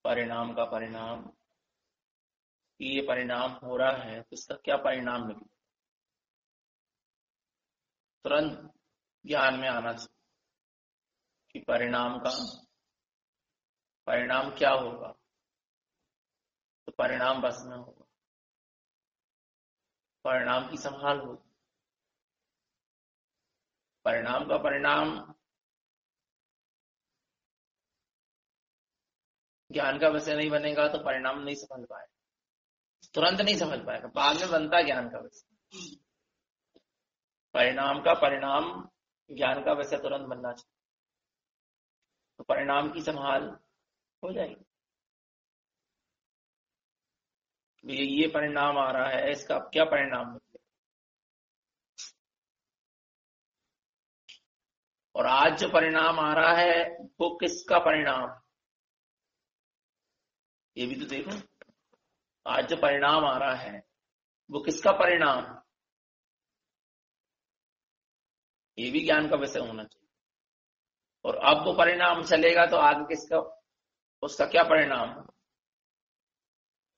परिणाम का परिणाम, कि ये परिणाम हो रहा है तो इसका क्या परिणाम निकले, तुरंत ज्ञान में आना चाहिए कि परिणाम का परिणाम क्या होगा, तो परिणाम बस में होगा, परिणाम की संभाल होगी। परिणाम का परिणाम ज्ञान का वैसे नहीं बनेगा तो परिणाम नहीं संभल पाएगा, तुरंत नहीं संभल पाएगा, बाद में बनता है ज्ञान का वैसे। परिणाम का परिणाम ज्ञान का वैसे तुरंत बनना चाहिए, तो परिणाम की संभाल हो जाएगी। ये परिणाम आ रहा है, इसका क्या परिणाम निकले, और आज जो परिणाम आ रहा है वो किसका परिणाम, ये भी तो देखो। आज जो परिणाम आ रहा है वो किसका परिणाम, ये भी ज्ञान का विषय होना चाहिए। और अब वो परिणाम चलेगा तो आगे किसका, उसका क्या परिणाम।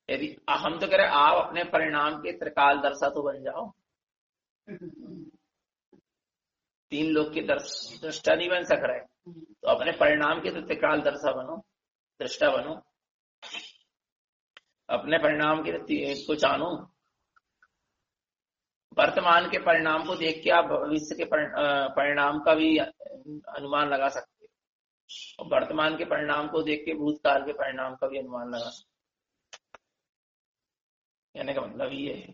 यदि हम तो कह रहे आप अपने परिणाम के त्रिकालदर्शी तो बन जाओ, तीन लोग के दृष्टा नहीं बन सक रहे, तो अपने परिणाम के तो त्रिकालदर्शी बनो, दृष्टा बनो, अपने परिणाम के को जानो। वर्तमान के परिणाम को देख के आप भविष्य के परिणाम का भी अनुमान लगा सकते हो, और वर्तमान के परिणाम को देख के भूतकाल के परिणाम का भी अनुमान लगा सकते। कहने का मतलब ये है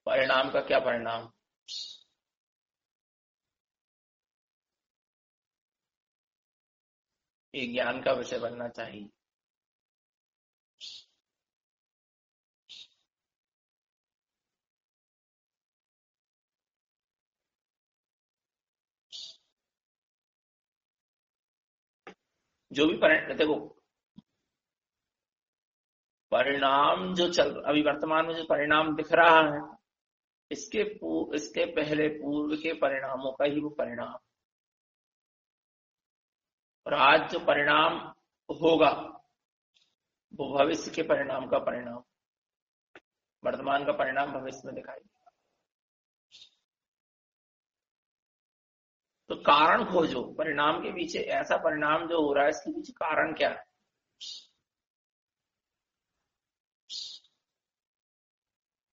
परिणाम का क्या परिणाम, ये ज्ञान का विषय बनना चाहिए। जो भी देखो परिणाम जो अभी वर्तमान में जो परिणाम दिख रहा है, इसके पहले पूर्व के परिणामों का ही वो परिणाम, और आज जो परिणाम होगा वो भविष्य के परिणाम का परिणाम, वर्तमान का परिणाम भविष्य में दिखाई देगा। तो कारण खोजो परिणाम के पीछे, ऐसा परिणाम जो हो रहा है इसके पीछे कारण क्या है।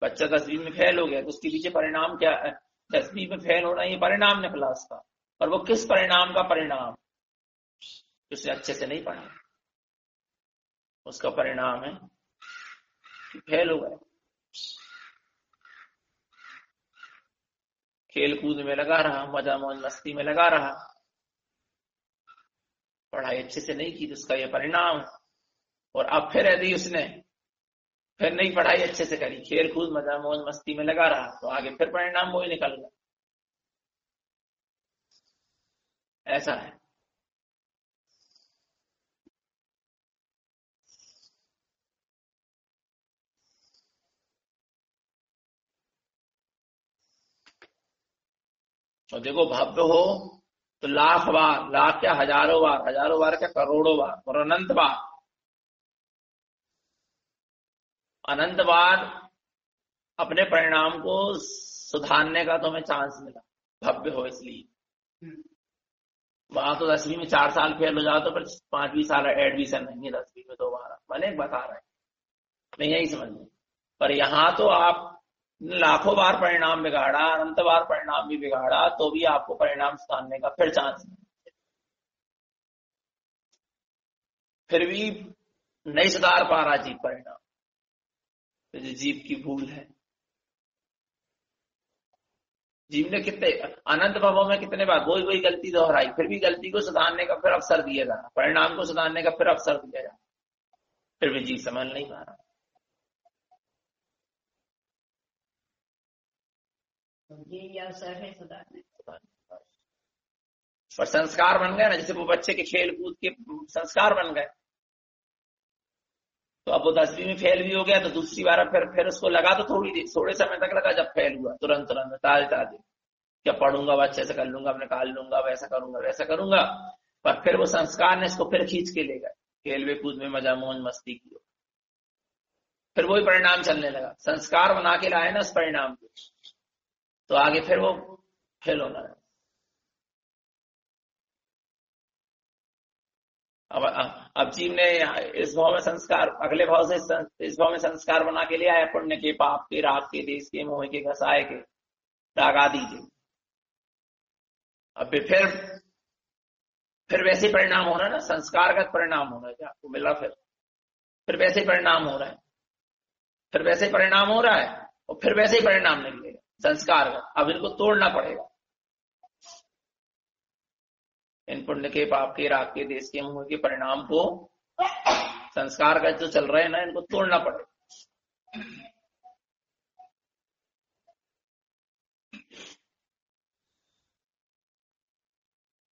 बच्चा 10वीं में फेल हो गया तो उसके पीछे परिणाम क्या है, 10वीं में फेल होना ये परिणाम निकला उसका, और वो किस परिणाम का परिणाम, उसे अच्छे से नहीं पढ़ा, उसका परिणाम है कि फेल हो गए। खेल कूद में लगा रहा, मजा मौज मस्ती में लगा रहा, पढ़ाई अच्छे से नहीं की तो उसका ये परिणाम। और अब फिर यदि उसने फिर नहीं पढ़ाई अच्छे से करी, खेल कूद मजा मौज मस्ती में लगा रहा, तो आगे फिर परिणाम वही निकल गया। ऐसा है। और देखो भव्य हो तो लाख बार, लाख क्या हजारों बार क्या करोड़ों बार, और अनंत बार, अनंत बार अपने परिणाम को सुधारने का तुम्हें चांस मिला, भव्य हो इसलिए। वहां तो 10वीं में 4 साल फेल हो जाओ तो फिर 5वीं साल एडमिशन नहीं है, 10वीं में दोबारा, मैंने बता रहे नहीं यही समझ में। पर यहाँ तो आप लाखों बार परिणाम बिगाड़ा, अनंत बार परिणाम भी बिगाड़ा, तो भी आपको परिणाम सुधारने का फिर चांस नहीं, फिर भी नहीं सुधार पा रहा जीव परिणाम, तो जो जीव की भूल है। जीव ने कितने अनंत भवों में कितने बार वही गलती दोहराई, फिर भी गलती को सुधारने का फिर अवसर दिया जाना, परिणाम को सुधारने का फिर अवसर दिया जाना, फिर भी जीव समझ नहीं पा रहा। ये अवसर है सुधारने। पर संस्कार बन गए ना, जैसे वो बच्चे के खेल कूद के संस्कार बन गए, तो अब वो 10वीं में फेल भी हो गया तो दूसरी बार फिर उसको लगा, तो थोड़े समय तक लगा, जब फेल हुआ तुरंत ताजे क्या पढ़ूंगा, अच्छे से कर लूंगा, अपने निकाल लूंगा, वैसा करूंगा वैसा करूंगा, पर फिर वो संस्कार ने इसको फिर खींच के ले गए, खेल वे कूद में मजा मौज मस्ती की, फिर वही परिणाम चलने लगा। संस्कार बना के लाए ना उस परिणाम को, तो आगे फिर वो फेल होना है। अब जीव ने इस भाव में संस्कार, अगले भाव से इस भाव में संस्कार बना के ले आया, पुण्य के, पाप के, राग के, देश के, मोह के, घसाए के, राग आदि के। अब फिर वैसे परिणाम हो रहा है ना, संस्कारगत परिणाम हो रहा है, क्या आपको मिला? फिर वैसे परिणाम हो रहा है, फिर वैसे परिणाम हो रहा है, और फिर वैसे ही परिणाम निकलेगा संस्कारगत। अब इनको तोड़ना पड़ेगा, इन पुण्य के, पाप के, राग के, देश के, मोह के परिणाम को, संस्कारगत जो चल रहे हैं ना, इनको तोड़ना पड़ेगा।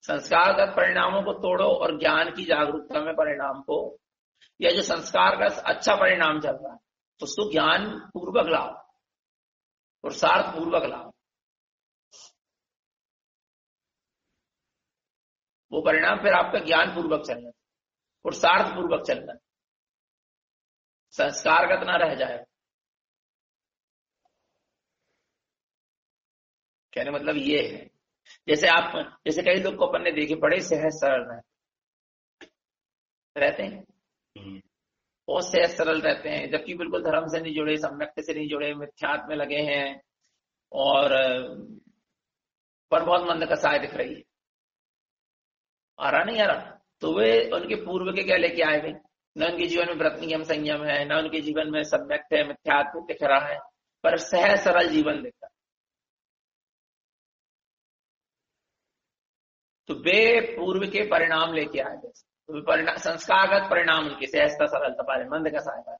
संस्कारगत परिणामों को तोड़ो और ज्ञान की जागरूकता में परिणाम को, या जो संस्कार का अच्छा परिणाम चल रहा है उसको ज्ञान पूर्वक लाओ, पुरुषार्थ पूर्वक लाओ। वो परिणाम फिर आपका ज्ञान पूर्वक चलना, पुरुषार्थ पूर्वक चलना, संस्कारगत ना रह जाए। कहने मतलब ये है, जैसे कई लोग को अपन ने देखे बड़े सहज सरल रहते हैं, बहुत सहज सरल रहते हैं, जबकि बिल्कुल धर्म से नहीं जुड़े, सम्यक्ति से नहीं जुड़े, मिथ्यात्व में लगे हैं, और पर बहुत मंद कसाय दिख रही है, आ रहा नहीं आ रहा। तो वे उनके पूर्व के क्या लेके आए हुए, न उनके जीवन में व्रत नियम संयम है, न उनके जीवन में सम्यक्त है, मिथ्यात्व दिख रहा है, पर सहज सरल जीवन दिख रहा है। तो वे पूर्व के परिणाम लेके आए थे, तो परिणाम, संस्कारगत परिणाम उनके सहजता सरलता पाले, मंद का सहायता,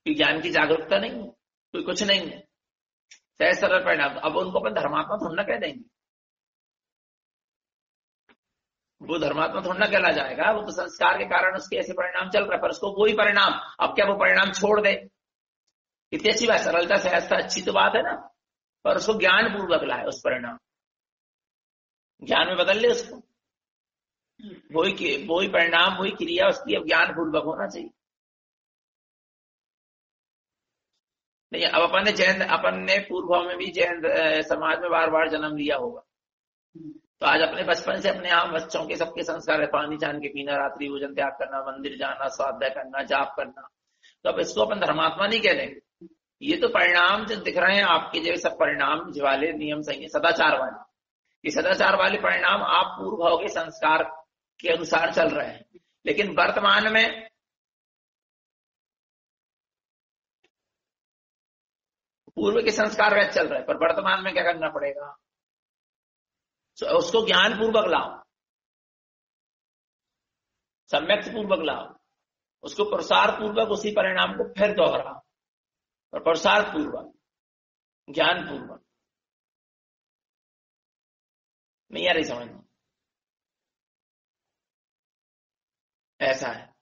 ज्ञान की जागरूकता नहीं है, कोई कुछ नहीं है, सहज सरल परिणाम। अब उनको अपन धर्मात्मा थोड़ा कह देंगे, वो धर्मात्मा थोड़ा कहला जाएगा, वो तो संस्कार के कारण उसके ऐसे परिणाम चल रहा है, पर उसको वही परिणाम, अब क्या वो परिणाम छोड़ दे? इतनी अच्छी बात, सरलता सहजता अच्छी तो बात है ना, पर उसको ज्ञान पूर्वक लाए, उस परिणाम ज्ञान में बदल ले उसको, वही परिणाम, वही क्रिया उसकी अब ज्ञान पूर्वक होना चाहिए। नहीं, अब अपन ने पूर्व में भी जैन समाज में बार बार जन्म लिया होगा, तो आज अपने बचपन से अपने यहाँ बच्चों के सबके संस्कार है, पानी छान के पीना, रात्रि भोजन त्याग करना, मंदिर जाना, स्वाध्याय करना, जाप करना, तो अब इसको अपन धर्मात्मा नहीं कह देंगे। ये तो परिणाम जो दिख रहे हैं आपके, जो सब परिणाम वाले नियम सही, सदाचार वाले, ये सदाचार वाले परिणाम आप पूर्व भाव के संस्कार के अनुसार चल रहे हैं, लेकिन वर्तमान में पूर्व के संस्कार वैसे चल रहे हैं, पर वर्तमान में क्या करना पड़ेगा? तो उसको ज्ञान पूर्वक लाओ, सम्यक पूर्वक लाओ, उसको प्रसार पूर्वक उसी परिणाम को फिर दोहराओ, और प्रसार पूर्वक, ज्ञान पूर्वक। नहीं आ रही समझ में? ऐसा है।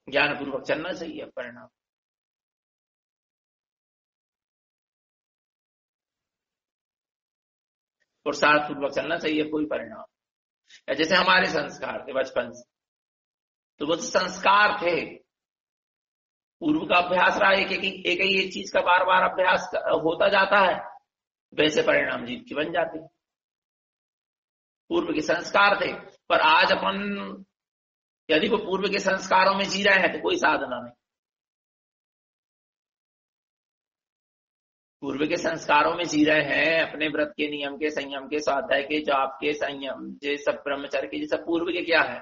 ज्ञान पूर्वक चलना चाहिए परिणाम, पुरुषार्थ पूर्वक चलना चाहिए कोई परिणाम। जैसे हमारे संस्कार थे बचपन से, तो वो तो संस्कार थे, पूर्व का अभ्यास रहा, एक ही चीज का बार बार अभ्यास होता जाता है, वैसे परिणाम जीव की बन जाते हैं। पूर्व के संस्कार थे, पर आज अपन यदि वो पूर्व के संस्कारों में जी रहे हैं तो कोई साधना नहीं। पूर्व के संस्कारों में जी रहे हैं, अपने व्रत के, नियम के, संयम के, स्वाध्याय के, जाप के, संयम, ये सब ब्रह्मचर्य के, ये सब पूर्व के क्या है?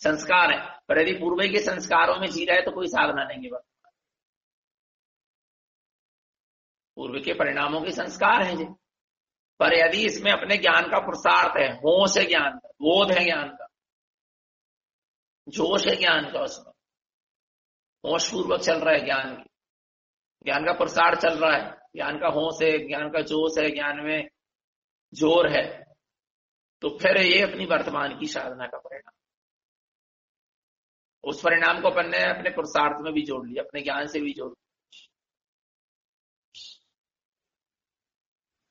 संस्कार है। पर यदि पूर्व के संस्कारों में जी रहे तो कोई साधना नहीं है। पूर्व के परिणामों के संस्कार हैं जी, पर यदि इसमें अपने ज्ञान का पुरुषार्थ है, होश है ज्ञान का, बोध है ज्ञान का, जोश है ज्ञान का, उसमें होश पूर्वक चल रहा है, ज्ञान का प्रसार चल रहा है, ज्ञान का होश है, ज्ञान का जोश है, ज्ञान में जोर है, तो फिर ये अपनी वर्तमान की साधना का परिणाम। उस परिणाम को अपन ने अपने पुरुषार्थ में भी जोड़ लिया, अपने ज्ञान से भी जोड़ लिया।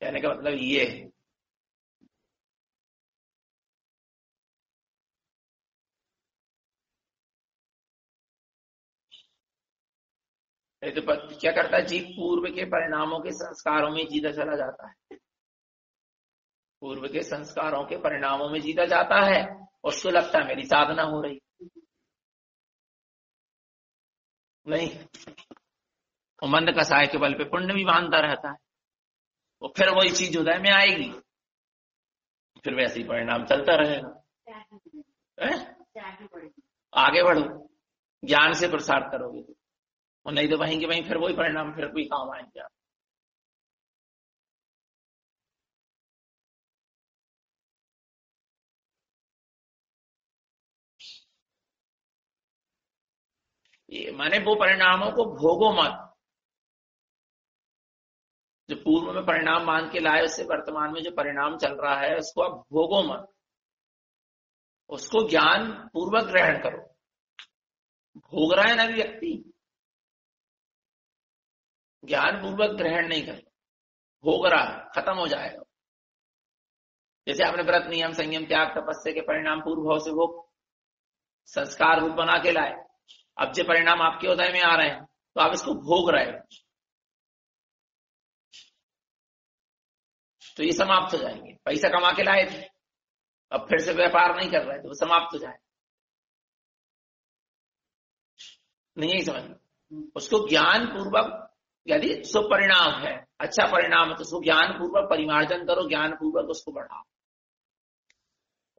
कहने का मतलब ये है। तो क्या करता है जीव, पूर्व के परिणामों के संस्कारों में जीता चला जाता है, पूर्व के संस्कारों के परिणामों में जीता जाता है। उसको लगता है मेरी साधना हो रही, नहीं, वो मंद कसाय के बल पे पुण्य भी बांधता रहता है, वो फिर वही चीज उदय में आएगी, फिर वैसे ही परिणाम चलता रहेगा। आगे बढ़ो, ज्ञान से प्रसार करोगे तो, और नहीं तो वहीं के वहीं फिर वही परिणाम फिर कोई काम आएंगे आप। ये माने वो परिणामों को भोगो मत, जो पूर्व में परिणाम मान के लाए उससे वर्तमान में जो परिणाम चल रहा है उसको आप भोगो मत, उसको ज्ञान पूर्वक ग्रहण करो। भोग रहा है ना व्यक्ति, ज्ञान पूर्वक ग्रहण नहीं कर, भोग रहा है, खत्म हो जाएगा। जैसे आपने व्रत नियम संयम त्याग तपस्या के परिणाम पूर्व भाव से भोग संस्कार रूप बना के लाए, अब जो परिणाम आपके उदय में आ रहे हैं तो आप इसको भोग रहे हो, तो ये समाप्त हो जाएंगे। पैसा कमा के लाए थे, अब फिर से व्यापार नहीं कर रहे तो वो समाप्त हो जाए, नहीं यही समझ। उसको ज्ञान पूर्वक, यदि शुभ परिणाम है, अच्छा परिणाम है, तो उसको ज्ञान पूर्वक परिमार्जन करो, ज्ञान पूर्वक उसको बढ़ाओ।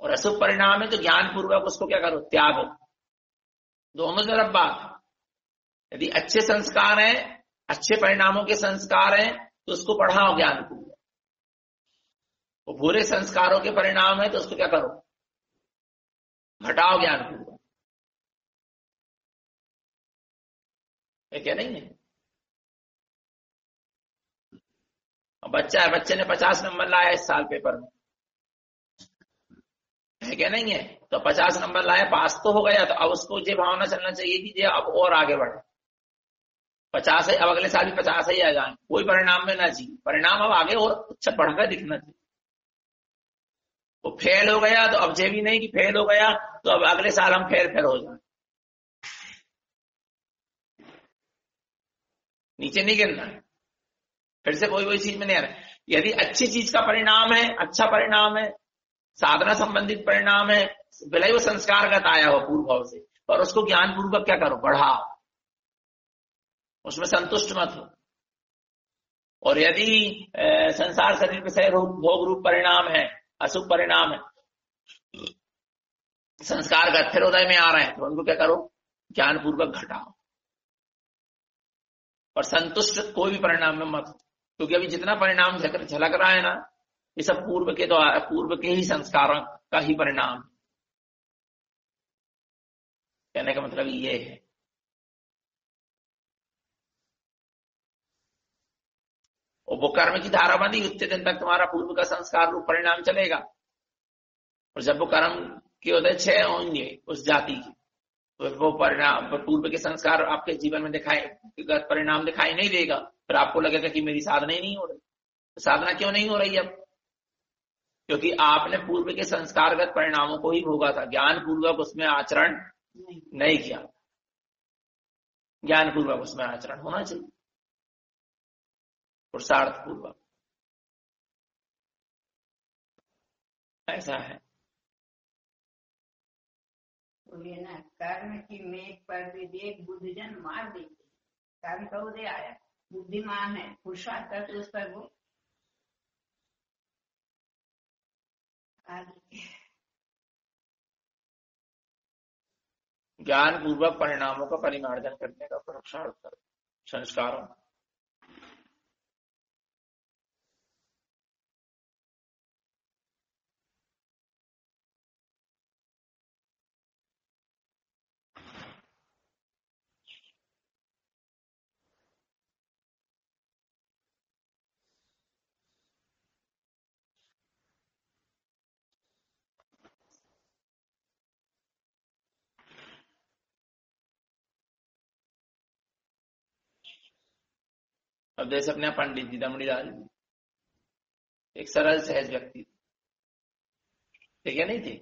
और अशुभ परिणाम है तो ज्ञान पूर्वक उसको क्या करो, त्यागो। दोनों तरफ बात। यदि अच्छे संस्कार हैं, अच्छे परिणामों के संस्कार हैं, तो उसको बढ़ाओ ज्ञान पूर्वक। वो बुरे संस्कारों के परिणाम है तो उसको क्या करो, घटाओ ज्ञान पूर्वक। क्या नहीं है। बच्चा है, बच्चे ने 50 नंबर लाया इस साल पेपर में, है क्या नहीं है, तो 50 नंबर लाया, पास तो हो गया, तो अब उसको ये भावना चलना चाहिए कि ये अब और आगे बढ़े, 50 है, अब अगले साल भी 50 ही आ जाए, कोई परिणाम में ना जी, परिणाम अब आगे और अच्छा बढ़कर दिखना चाहिए। वो फेल हो गया तो अब ये भी नहीं कि फेल हो गया तो अब अगले साल हम फेल हो जाए, नीचे नहीं गिरना है, फिर से कोई चीज में नहीं आ रहा। यदि अच्छी चीज का परिणाम है, अच्छा परिणाम है, साधना संबंधित परिणाम है, भले ही वो संस्कारगत आया हो पूर्व भाव से, पर उसको ज्ञान पूर्वक क्या करो, बढ़ाओ, उसमें संतुष्ट मत हो। और यदि संसार शरीर विषय रूप भोग रूप परिणाम है, अशुभ परिणाम है, संस्कारगत फिर उदय में आ रहे हैं, तो उनको क्या करो, ज्ञान पूर्वक घटाओ। और संतुष्ट कोई भी परिणाम में मत हो, क्योंकि अभी जितना परिणाम झलक रहा है ना, ये सब पूर्व के द्वारा, पूर्व के ही संस्कारों का ही परिणाम। कहने का मतलब ये है। और वो कर्म की धारा बंदी, उतने दिन तक तुम्हारा पूर्व का संस्कार रूप परिणाम चलेगा। और जब वो कर्म के उदय 6 होंगे उस जाति की, तो वो परिणाम, पूर्व के संस्कार आपके जीवन में दिखाई, परिणाम दिखाई नहीं देगा, फिर आपको लगेगा कि मेरी साधना ही नहीं हो रही। तो साधना क्यों नहीं हो रही अब, क्योंकि आपने पूर्व के संस्कारगत परिणामों को ही भोगा था, ज्ञान पूर्वक उसमें आचरण नहीं किया। ज्ञान पूर्वक उसमें आचरण होना चाहिए, पुरुषार्थ पूर्वक, ऐसा है। तो ये ना कर्म की मेघ पर विवेक बुद्धिजन मार देते, कर्म का उदय आया, बुद्धिमान है, पुरुषार्थ करते उस पर वो आगे। ज्ञान पूर्वक परिणामों का परिमार्जन करने का पुरुषार्थ करो संस्कारों। अब जैसे अपने यहाँ पंडित जी दमड़ी लाल जी एक सरल सहज व्यक्ति थे, ठीक है नहीं थे।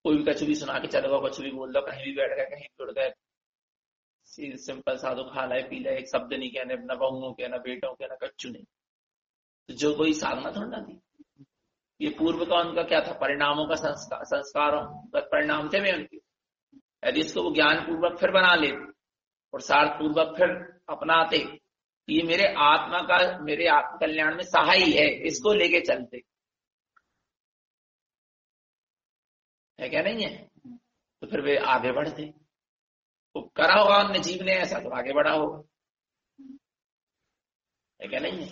कोई भी कछु भी सुना के चलो गो, कछु भी बोल दो, कहीं भी बैठ गए, कहीं भी उड़ गए, सिंपल साधु खा लाए पी लाए, एक शब्द नहीं कहने, न बहुओं के न बेटों के न कच्चू नहीं। तो जो कोई साधना थोड़ा ना थी, ये पूर्व का उनका क्या था, परिणामों का संस्कारों का परिणाम थे वे उनके। यदि इसको वो ज्ञान पूर्वक फिर बना लेते और सार्थ पूर्वक फिर अपनाते, ये मेरे आत्मा का, मेरे आत्म कल्याण में सहायी है, इसको लेके चलते, है क्या नहीं है, तो फिर वे आगे बढ़ते। तो करा होगा अन्य जीव ने ऐसा, तो आगे बढ़ा होगा, है क्या नहीं है।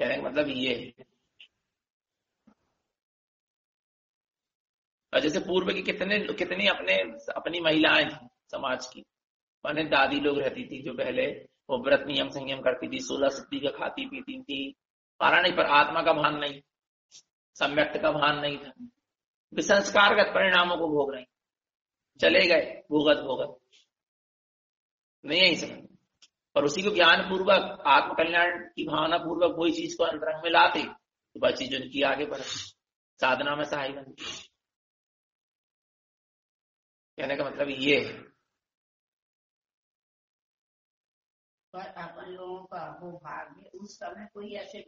कहने का मतलब ये है। और जैसे पूर्व की कितनी अपनी महिलाएं थी समाज की, माने दादी लोग रहती थी जो पहले वो व्रत नियम संयम करती थी, 16 शुद्धि का खाती पीती थी, मारा नहीं, पर आत्मा का भान नहीं, सम्यक्त का भान नहीं था, विसंस्कारगत परिणामों को भोग रही, चले गए भोगत भोगत, नहीं यही समझ। और उसी को ज्ञान पूर्वक आत्म कल्याण की भावना पूर्वक कोई चीज को अंतरंग में लाते, तो वह चीज उनकी आगे बढ़ती, साधना में सहाय बनती। कहने का मतलब ये है। पर अपन लोगों का वो भाग्य, उस समय कोई ऐसे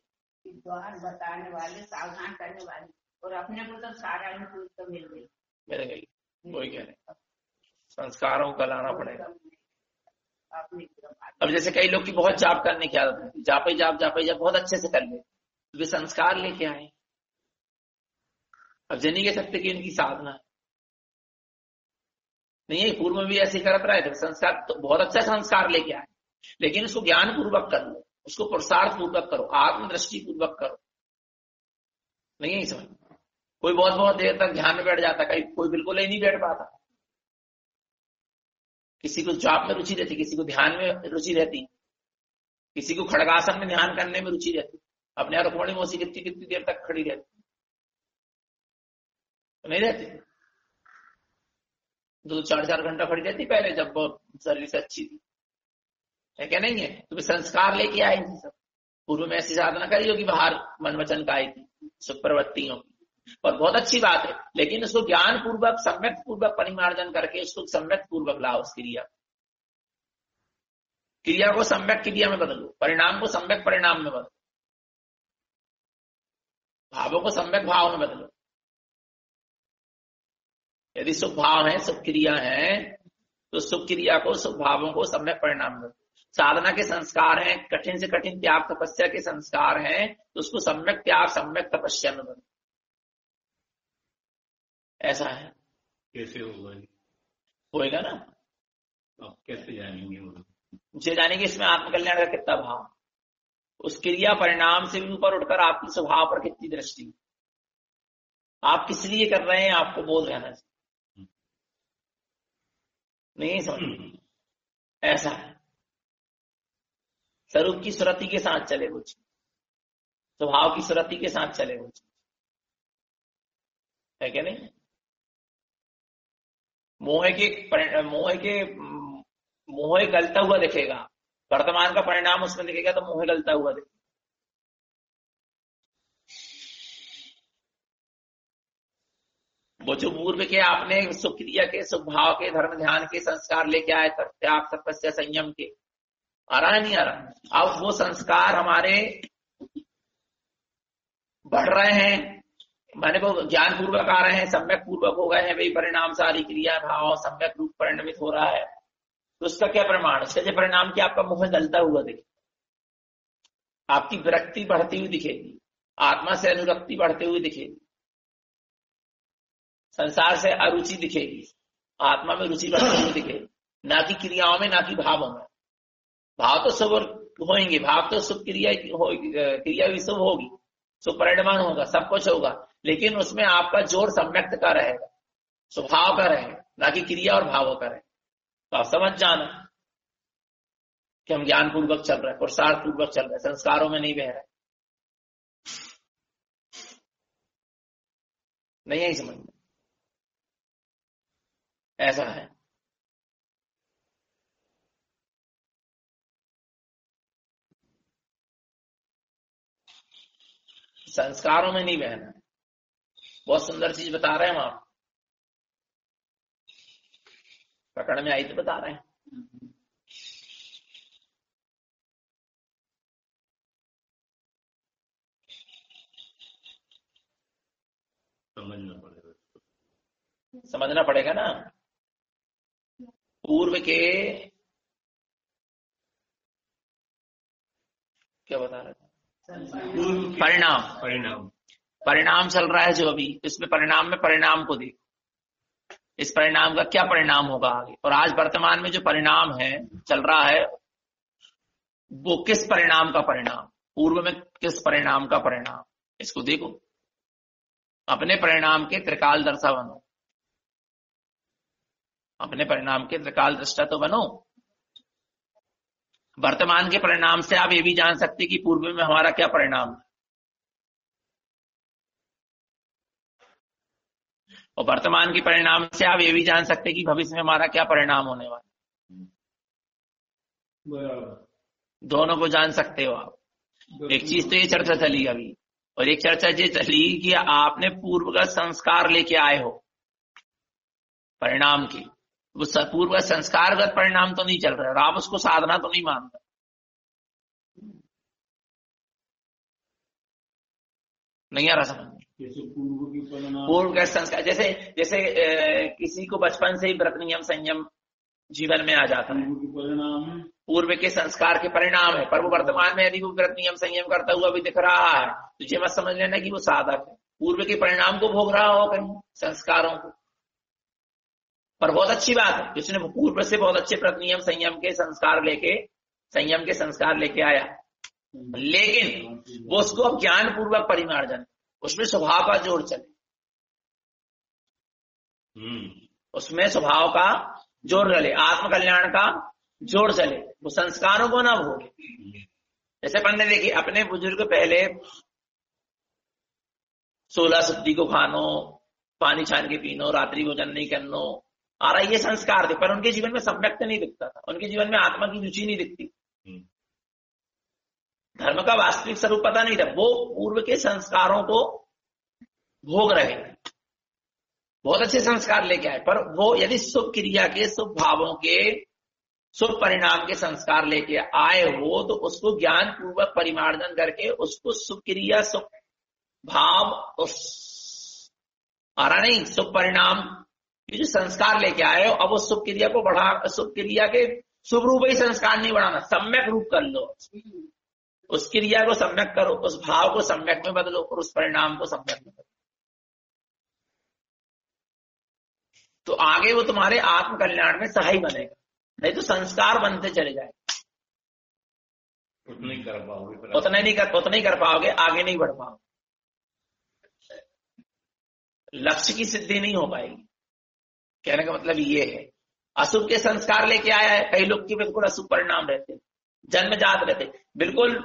विद्वान बताने वाले, सावधान करने वाले, और अपने को तो सारा इनपुट तो मिल गई, वही कह रहे, संस्कारों का लाना पड़ेगा। अब जैसे कई लोग की बहुत जाप करने की आदत है, जापे जाप बहुत अच्छे से कर ले, वे संस्कार लेके आए, अब जनी कह सकते कि इनकी साधना नहीं है, पूर्व में भी ऐसे करत रहे थे, संस्कार तो बहुत अच्छा संस्कार लेके आए, लेकिन उसको ज्ञान पूर्वक कर लो, उसको पुरुषार्थ पूर्वक करो, आत्मदृष्टि पूर्वक करो, नहीं है समझ। कोई बहुत देर तक ध्यान में बैठ जाता, कहीं कोई बिल्कुल ही नहीं बैठ पाता, किसी को जाप में रुचि रहती, किसी को ध्यान में रुचि रहती, किसी को खड़गासन में ध्यान करने में रुचि रहती, अपने यहाँ रुक्मणी मौसी कितनी देर तक खड़ी रहती, तो नहीं रहती, 2-4 घंटा खड़ी रहती पहले जब सर्विस अच्छी थी, है क्या नहीं है। तो संस्कार लेके आई थी सब, पूर्व में ऐसी साधना करी होगी, बाहर मन वचन का आई थी, सुप्रवृत्तियों की, और बहुत अच्छी बात है, लेकिन उसको ज्ञान पूर्वक सम्यक पूर्वक परिमार्जन करके उसको सम्यक पूर्वक लाओ, उस क्रिया को सम्यक क्रिया में बदलो, परिणाम को सम्यक परिणाम में बदलो, भावों को सम्यक भाव में बदलो। यदि सुख भाव है, सुख क्रिया है, तो सुख क्रिया को, सुख भावों को सम्यक परिणाम में, साधना के संस्कार हैं, कठिन से कठिन त्याग तपस्या के संस्कार हैं, तो उसको सम्यक त्याग सम्यक तपस्या में बदलो, ऐसा है। कैसे होएगा ना, आप कैसे जानेंगे? मुझे जानेंगे इसमें आत्मकल्याण का कितना भाव, उस क्रिया परिणाम से भी ऊपर उठकर आपकी स्वभाव पर कितनी दृष्टि, आप किस लिए कर रहे हैं, आपको बोध रहना चाहिए, नहीं समझ, ऐसा है। स्वरूप की सुरति के साथ चले वो चीज, स्वभाव की सुरति के साथ चले वो चीज, है क्या नहीं। मोह गलता हुआ दिखेगा, वर्तमान का परिणाम उसमें दिखेगा, तो मोह गलता हुआ दिखेगा। वो जो पूर्व के आपने सुक्रिया के, स्वभाव के, धर्म ध्यान के संस्कार लेके आए, त्याग तपस्या संयम के, आ रहा है नहीं आ रहा, अब वो संस्कार हमारे बढ़ रहे हैं, माने वो ज्ञान पूर्वक आ रहे हैं, सम्यक पूर्वक हो गए हैं, वही परिणाम सारी क्रिया भाव सम्यक रूप परिणमित हो रहा है, तो उसका क्या प्रमाण, उसका जो परिणाम की आपका मुंह गलता हुआ दिखे, आपकी विरक्ति बढ़ती हुई दिखेगी, आत्मा से अनुरक्ति बढ़ते हुए दिखेगी, संसार से अरुचि दिखेगी, आत्मा में रुचि बढ़ती हुई दिखेगी, ना कि क्रियाओं में, ना कि भावों में। भाव तो सब होंगे, भाव तो सुख क्रिया भी शुभ होगी, सुपरिणमान होगा, सब कुछ होगा, लेकिन उसमें आपका जोर सम्यक्त का रहेगा, स्वभाव का रहेगा, ना कि क्रिया और भावों का रहेगा। तो आप समझ जाना कि हम ज्ञान पूर्वक चल रहे हैं, पुरुषार्थ पूर्वक चल रहे हैं, संस्कारों में नहीं बह रहे, नहीं यही समझ, ऐसा है। संस्कारों में नहीं बहना है। बहुत सुंदर चीज बता रहे हैं हम आप, पकड़ में आई तो बता रहे हैं। समझना पड़ेगा ना। पूर्व के क्या बता रहे थे? परिणाम परिणाम चल रहा है जो अभी, इसमें परिणाम में परिणाम को देखो, इस परिणाम का क्या परिणाम होगा आगे। और आज वर्तमान में जो परिणाम है चल रहा है वो किस परिणाम का परिणाम, पूर्व में किस परिणाम का परिणाम, इसको देखो। अपने परिणाम के त्रिकाल दर्शा बनो, अपने परिणाम के त्रिकाल दृष्टा तो बनो। वर्तमान के परिणाम से आप ये भी जान सकते कि पूर्व में हमारा क्या परिणाम है, और वर्तमान के परिणाम से आप ये भी जान सकते कि भविष्य में हमारा क्या परिणाम होने वाला है। दोनों को जान सकते हो आप। एक चीज तो ये चर्चा चली अभी, और एक चर्चा ये चली कि आपने पूर्व का संस्कार लेके आए हो परिणाम की, वो पूर्व का संस्कारगत परिणाम तो नहीं चल रहा है और आप उसको साधना तो नहीं मान रहे। नहीं आ रहा समझ? पूर्व का संस्कार, जैसे जैसे किसी को बचपन से ही व्रत नियम संयम जीवन में आ जाता है, पूर्व के संस्कार के परिणाम है, पर वो वर्तमान में यदि वो व्रत नियम संयम करता हुआ भी दिख रहा है तो ये मत समझ लेना कि वो साधक है, पूर्व के परिणाम को भोग रहा हो कहीं संस्कारों को। पर बहुत अच्छी बात है, जिसने पूर्व से बहुत अच्छे व्रत नियम संयम के संस्कार लेके आया, लेकिन वो उसको अब ज्ञान पूर्वक परिमार्जन, उसमें स्वभाव का जोड़ चले, उसमें स्वभाव का जोड़ चले, आत्मकल्याण का जोड़ चले, वो संस्कारों को ना भोगे। जैसे अपन ने देखिए अपने बुजुर्ग पहले 16 शुद्धि को खानो, पानी छान के पीनो, रात्रि भोजन नहीं करनो, आ रहा ये संस्कार थे, पर उनके जीवन में सम्यक्त नहीं दिखता था, उनके जीवन में आत्मा की रुचि नहीं दिखती, धर्म का वास्तविक स्वरूप पता नहीं था। वो पूर्व के संस्कारों को भोग रहे थे, बहुत अच्छे संस्कार लेके आए, पर वो यदि शुभ क्रिया के, शुभ भावों के, शुभ परिणाम के संस्कार लेके आए हो तो उसको ज्ञान पूर्वक परिमार्जन करके उसको शुभ क्रिया, शुभ भाव, उस आ रहा नहीं शुभ परिणाम, ये जो संस्कार लेके आए हो, अब उस शुभ क्रिया को बढ़ा, शुभ क्रिया के शुभ रूप ही संस्कार नहीं बढ़ाना, सम्यक रूप कर लो, उस क्रिया को सम्यक करो, उस भाव को सम्यक में बदलो और उस परिणाम को सम्यक में बदलो, तो आगे वो तुम्हारे आत्म कल्याण में सहाय बनेगा। नहीं तो संस्कार बनते चले जाए, उतना ही कर पाओगे, आगे नहीं बढ़ पाओगे, लक्ष्य की सिद्धि नहीं हो पाएगी। कहने का मतलब ये है, अशुभ के संस्कार लेके आया है, कई लोग की बिल्कुल अशुभ परिणाम रहते, जन्मजात रहते, बिल्कुल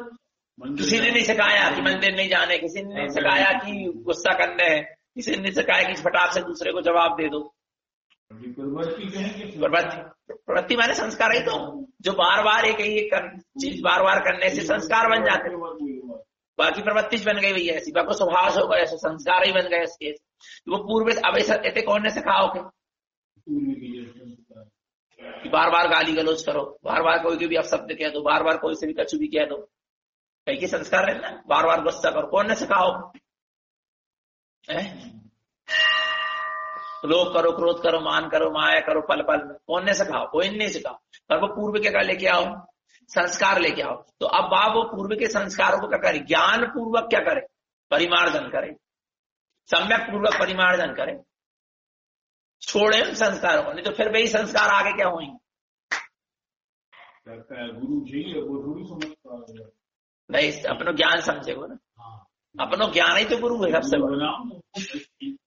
किसी ने नहीं सिखाया कि मंदिर नहीं जाने, किसी ने नहीं सिखाया कि गुस्सा करने है, किसी ने नहीं सिखाया कि फटाक से दूसरे को जवाब दे दो। प्रवृत्ति माने संस्कार ही तो, जो बार बार एक चीज बार बार करने से संस्कार बन जाते हैं, बाकी प्रवृत्ति बन गई भैया ऐसी, बाकी स्वभाव हो गया ऐसे, संस्कार ही बन गए इसके। वो पूर्व अब ऐसे कौन ने सिखाओ के बार बार गाली गलौज करो, बार बार कोई के भी अपशब्द कह दो, बार बार कोई से भी कछु भी कह दो, कई के संस्कार रहना, बार बार गुस्सा करो, कौन ने सिखाओ? लोभ करो, क्रोध करो, मान करो, माया करो, पल पल में, कौन ने सिखाओ? कोई नहीं सिखाओ। पर वो पूर्व के क्या लेके आओ? संस्कार लेके आओ। तो अब आप वो पूर्व के संस्कारों को क्या करें? ज्ञान पूर्वक क्या करें? परिमार्जन करें, सम्यक पूर्वक परिमार्जन करें, छोड़े संस्कारों को, नहीं तो फिर वही संस्कार आगे क्या होंगे? गुरु जी वो थोड़ी समझता है, नहीं अपनो ज्ञान समझेगो ना, अपनो ज्ञान ही तो गुरु है सबसे बड़ा,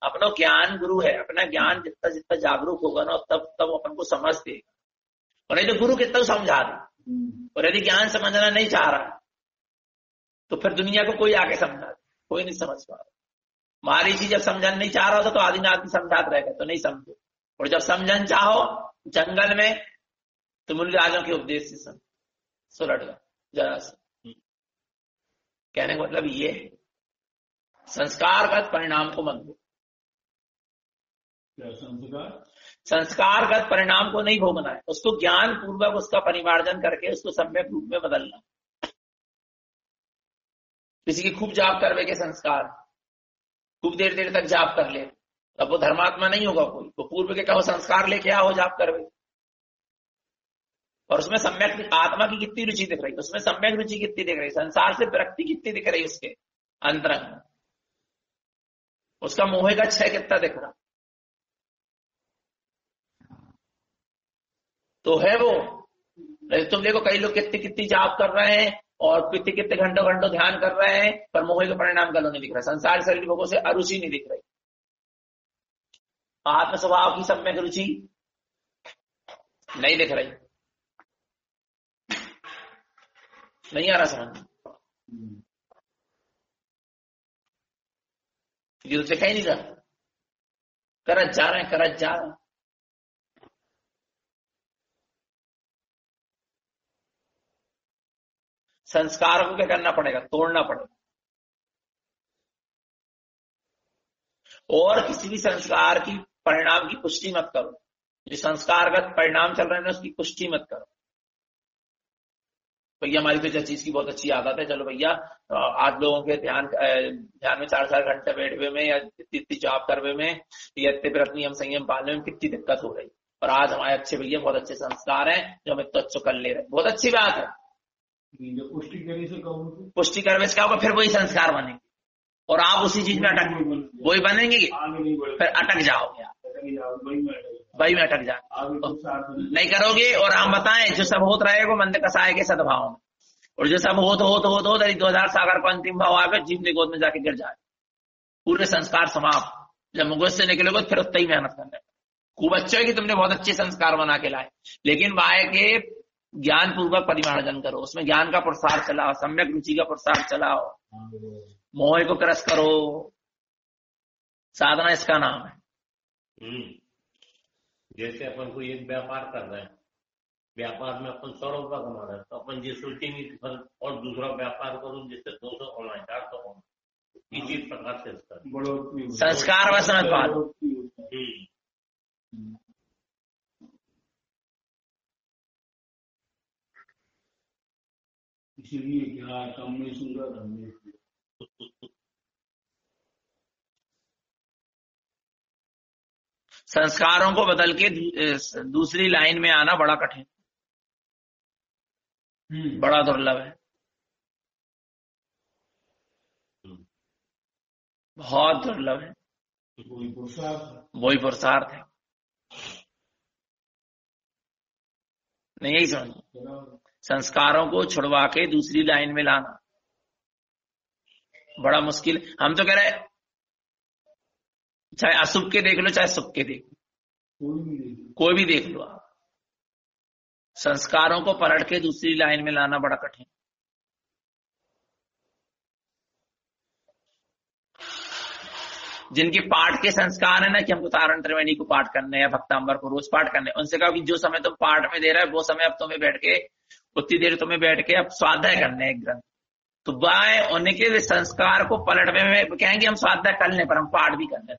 अपनो ज्ञान गुरु है। अपना ज्ञान जितना जितना जागरूक होगा ना तब तब अपन को समझ देगा, और नहीं तो गुरु कितना समझा दे, और यदि ज्ञान समझना नहीं चाह रहा तो फिर दुनिया को कोई आगे समझा दे, कोई नहीं समझ पा रहा। महर्षि जब समझन नहीं चाह रहा था तो आदि आदमी समझाते रहेगा तो नहीं समझो, और जब समझन चाहो जंगल में तो मुनिराजों के उपदेश से सुलट गया जरा से। कहने का मतलब ये है संस्कारगत परिणाम को मत भोग। क्या संस्कार? संस्कारगत परिणाम को नहीं भोगना है, उसको ज्ञान पूर्वक उसका परिमार्जन करके उसको सम्यक रूप में बदलना। किसी की खूब जाप करवे के संस्कार, खूब देर देर तक जाप कर ले, तब वो धर्मात्मा नहीं होगा कोई। वो पूर्व के कहो संस्कार लेके आओ जाप करवे, और उसमें सम्यक आत्मा की कितनी रुचि दिख रही, उसमें सम्यक रुचि कितनी दिख रही, संसार से विरक्ति कितनी दिख रही, उसके अंतरंग में उसका मोह का क्षय कितना दिख रहा, तो है वो। तुम देखो कई लोग कितनी कितनी जाप कर रहे हैं और कितने कितने घंटों घंटों ध्यान कर रहे हैं, पर मोह के परिणाम गलों नहीं दिख रहा। संसार शरीर भोगों से अरुचि नहीं दिख रही, आत्म स्वभाव की सम्यक रुचि नहीं दिख रही। नहीं आ रहा समझ? ये तो दिखा ही नहीं रहा, करत जा रहे हैं, करत जा रहे हैं। संस्कार को क्या करना पड़ेगा? तोड़ना पड़ेगा। और किसी भी संस्कार की परिणाम की पुष्टि मत करो। जो संस्कारगत परिणाम चल रहे हैं उसकी पुष्टि मत करो। भैया हमारी तो चीज की बहुत अच्छी आदत है, चलो भैया आज लोगों के ध्यान में 4-4 घंटे बैठवे में या इतनी जाप करवे में या इतने पर अपनी हम संयम पालने में कितनी दिक्कत हो रही, और आज हमारे अच्छे भैया बहुत अच्छे संस्कार हैं जो हमें तो अच्छो कर ले रहे, बहुत अच्छी बात है। पुष्टि करने से कहूँ, पुष्टि करने से क्या होगा? फिर वही संस्कार बनेंगे और आप उसी चीज में वही बनेंगे, फिर अटक जाओगे, वही में अटक जाओगे, नहीं करोगे। और हम बताएं जो सब होत रहेगा मंद कसाय के सद्भाव में, और जो सब होत 2000 सागर को अंतिम भाव आगे जीव ने गोद में जाके गिर जाए, पूरे संस्कार समाप्त। जब मुगत से निकलोगे फिर उतना ही मेहनत करना है। खूब अच्छा है कि तुमने बहुत अच्छे संस्कार बना के लाए, लेकिन वाय के ज्ञान पूर्वक परिमार्जन करो, उसमें ज्ञान का प्रसार चलाओ, सम्यक रुचि का प्रसार चलाओ, मोह को क्रस करो। साधना इसका नाम है। जैसे अपन कोई एक व्यापार कर रहे हैं, व्यापार में अपन 100 रुपया कमा रहे हैं, तो अपन ये सोचेंगे कि और दूसरा व्यापार करूं जिससे 200 कमाए, 400 कमाए। इसी प्रकार से संस्कार व समझ पालो। इसीलिए क्या कम में सुंदर हमने संस्कारों को बदल के दूसरी लाइन में आना बड़ा कठिन, बड़ा दुर्लभ है, बहुत दुर्लभ है। वही पुरुषार्थ है। नहीं यही समझ, संस्कारों को छुड़वा के दूसरी लाइन में लाना बड़ा मुश्किल। हम तो कह रहे चाहे अशुभ के देख लो चाहे शुभ के देख लो, कोई भी देख लो आप, संस्कारों को पलट के दूसरी लाइन में लाना बड़ा कठिन। जिनके पाठ के संस्कार है ना कि हमको तारण त्रिवेणी को पाठ करने या भक्तांबर को रोज पाठ करने, उनसे कहा कि जो समय तुम पाठ में दे रहे हो वो समय अब तुम्हें बैठ के उतनी देर तुम्हें बैठ के अब स्वाध्याय करने है एक ग्रंथ। तो बाय उनके संस्कार को पलट में कहेंगे हम स्वाध्याय कर लें पर हम पाठ भी कर लें,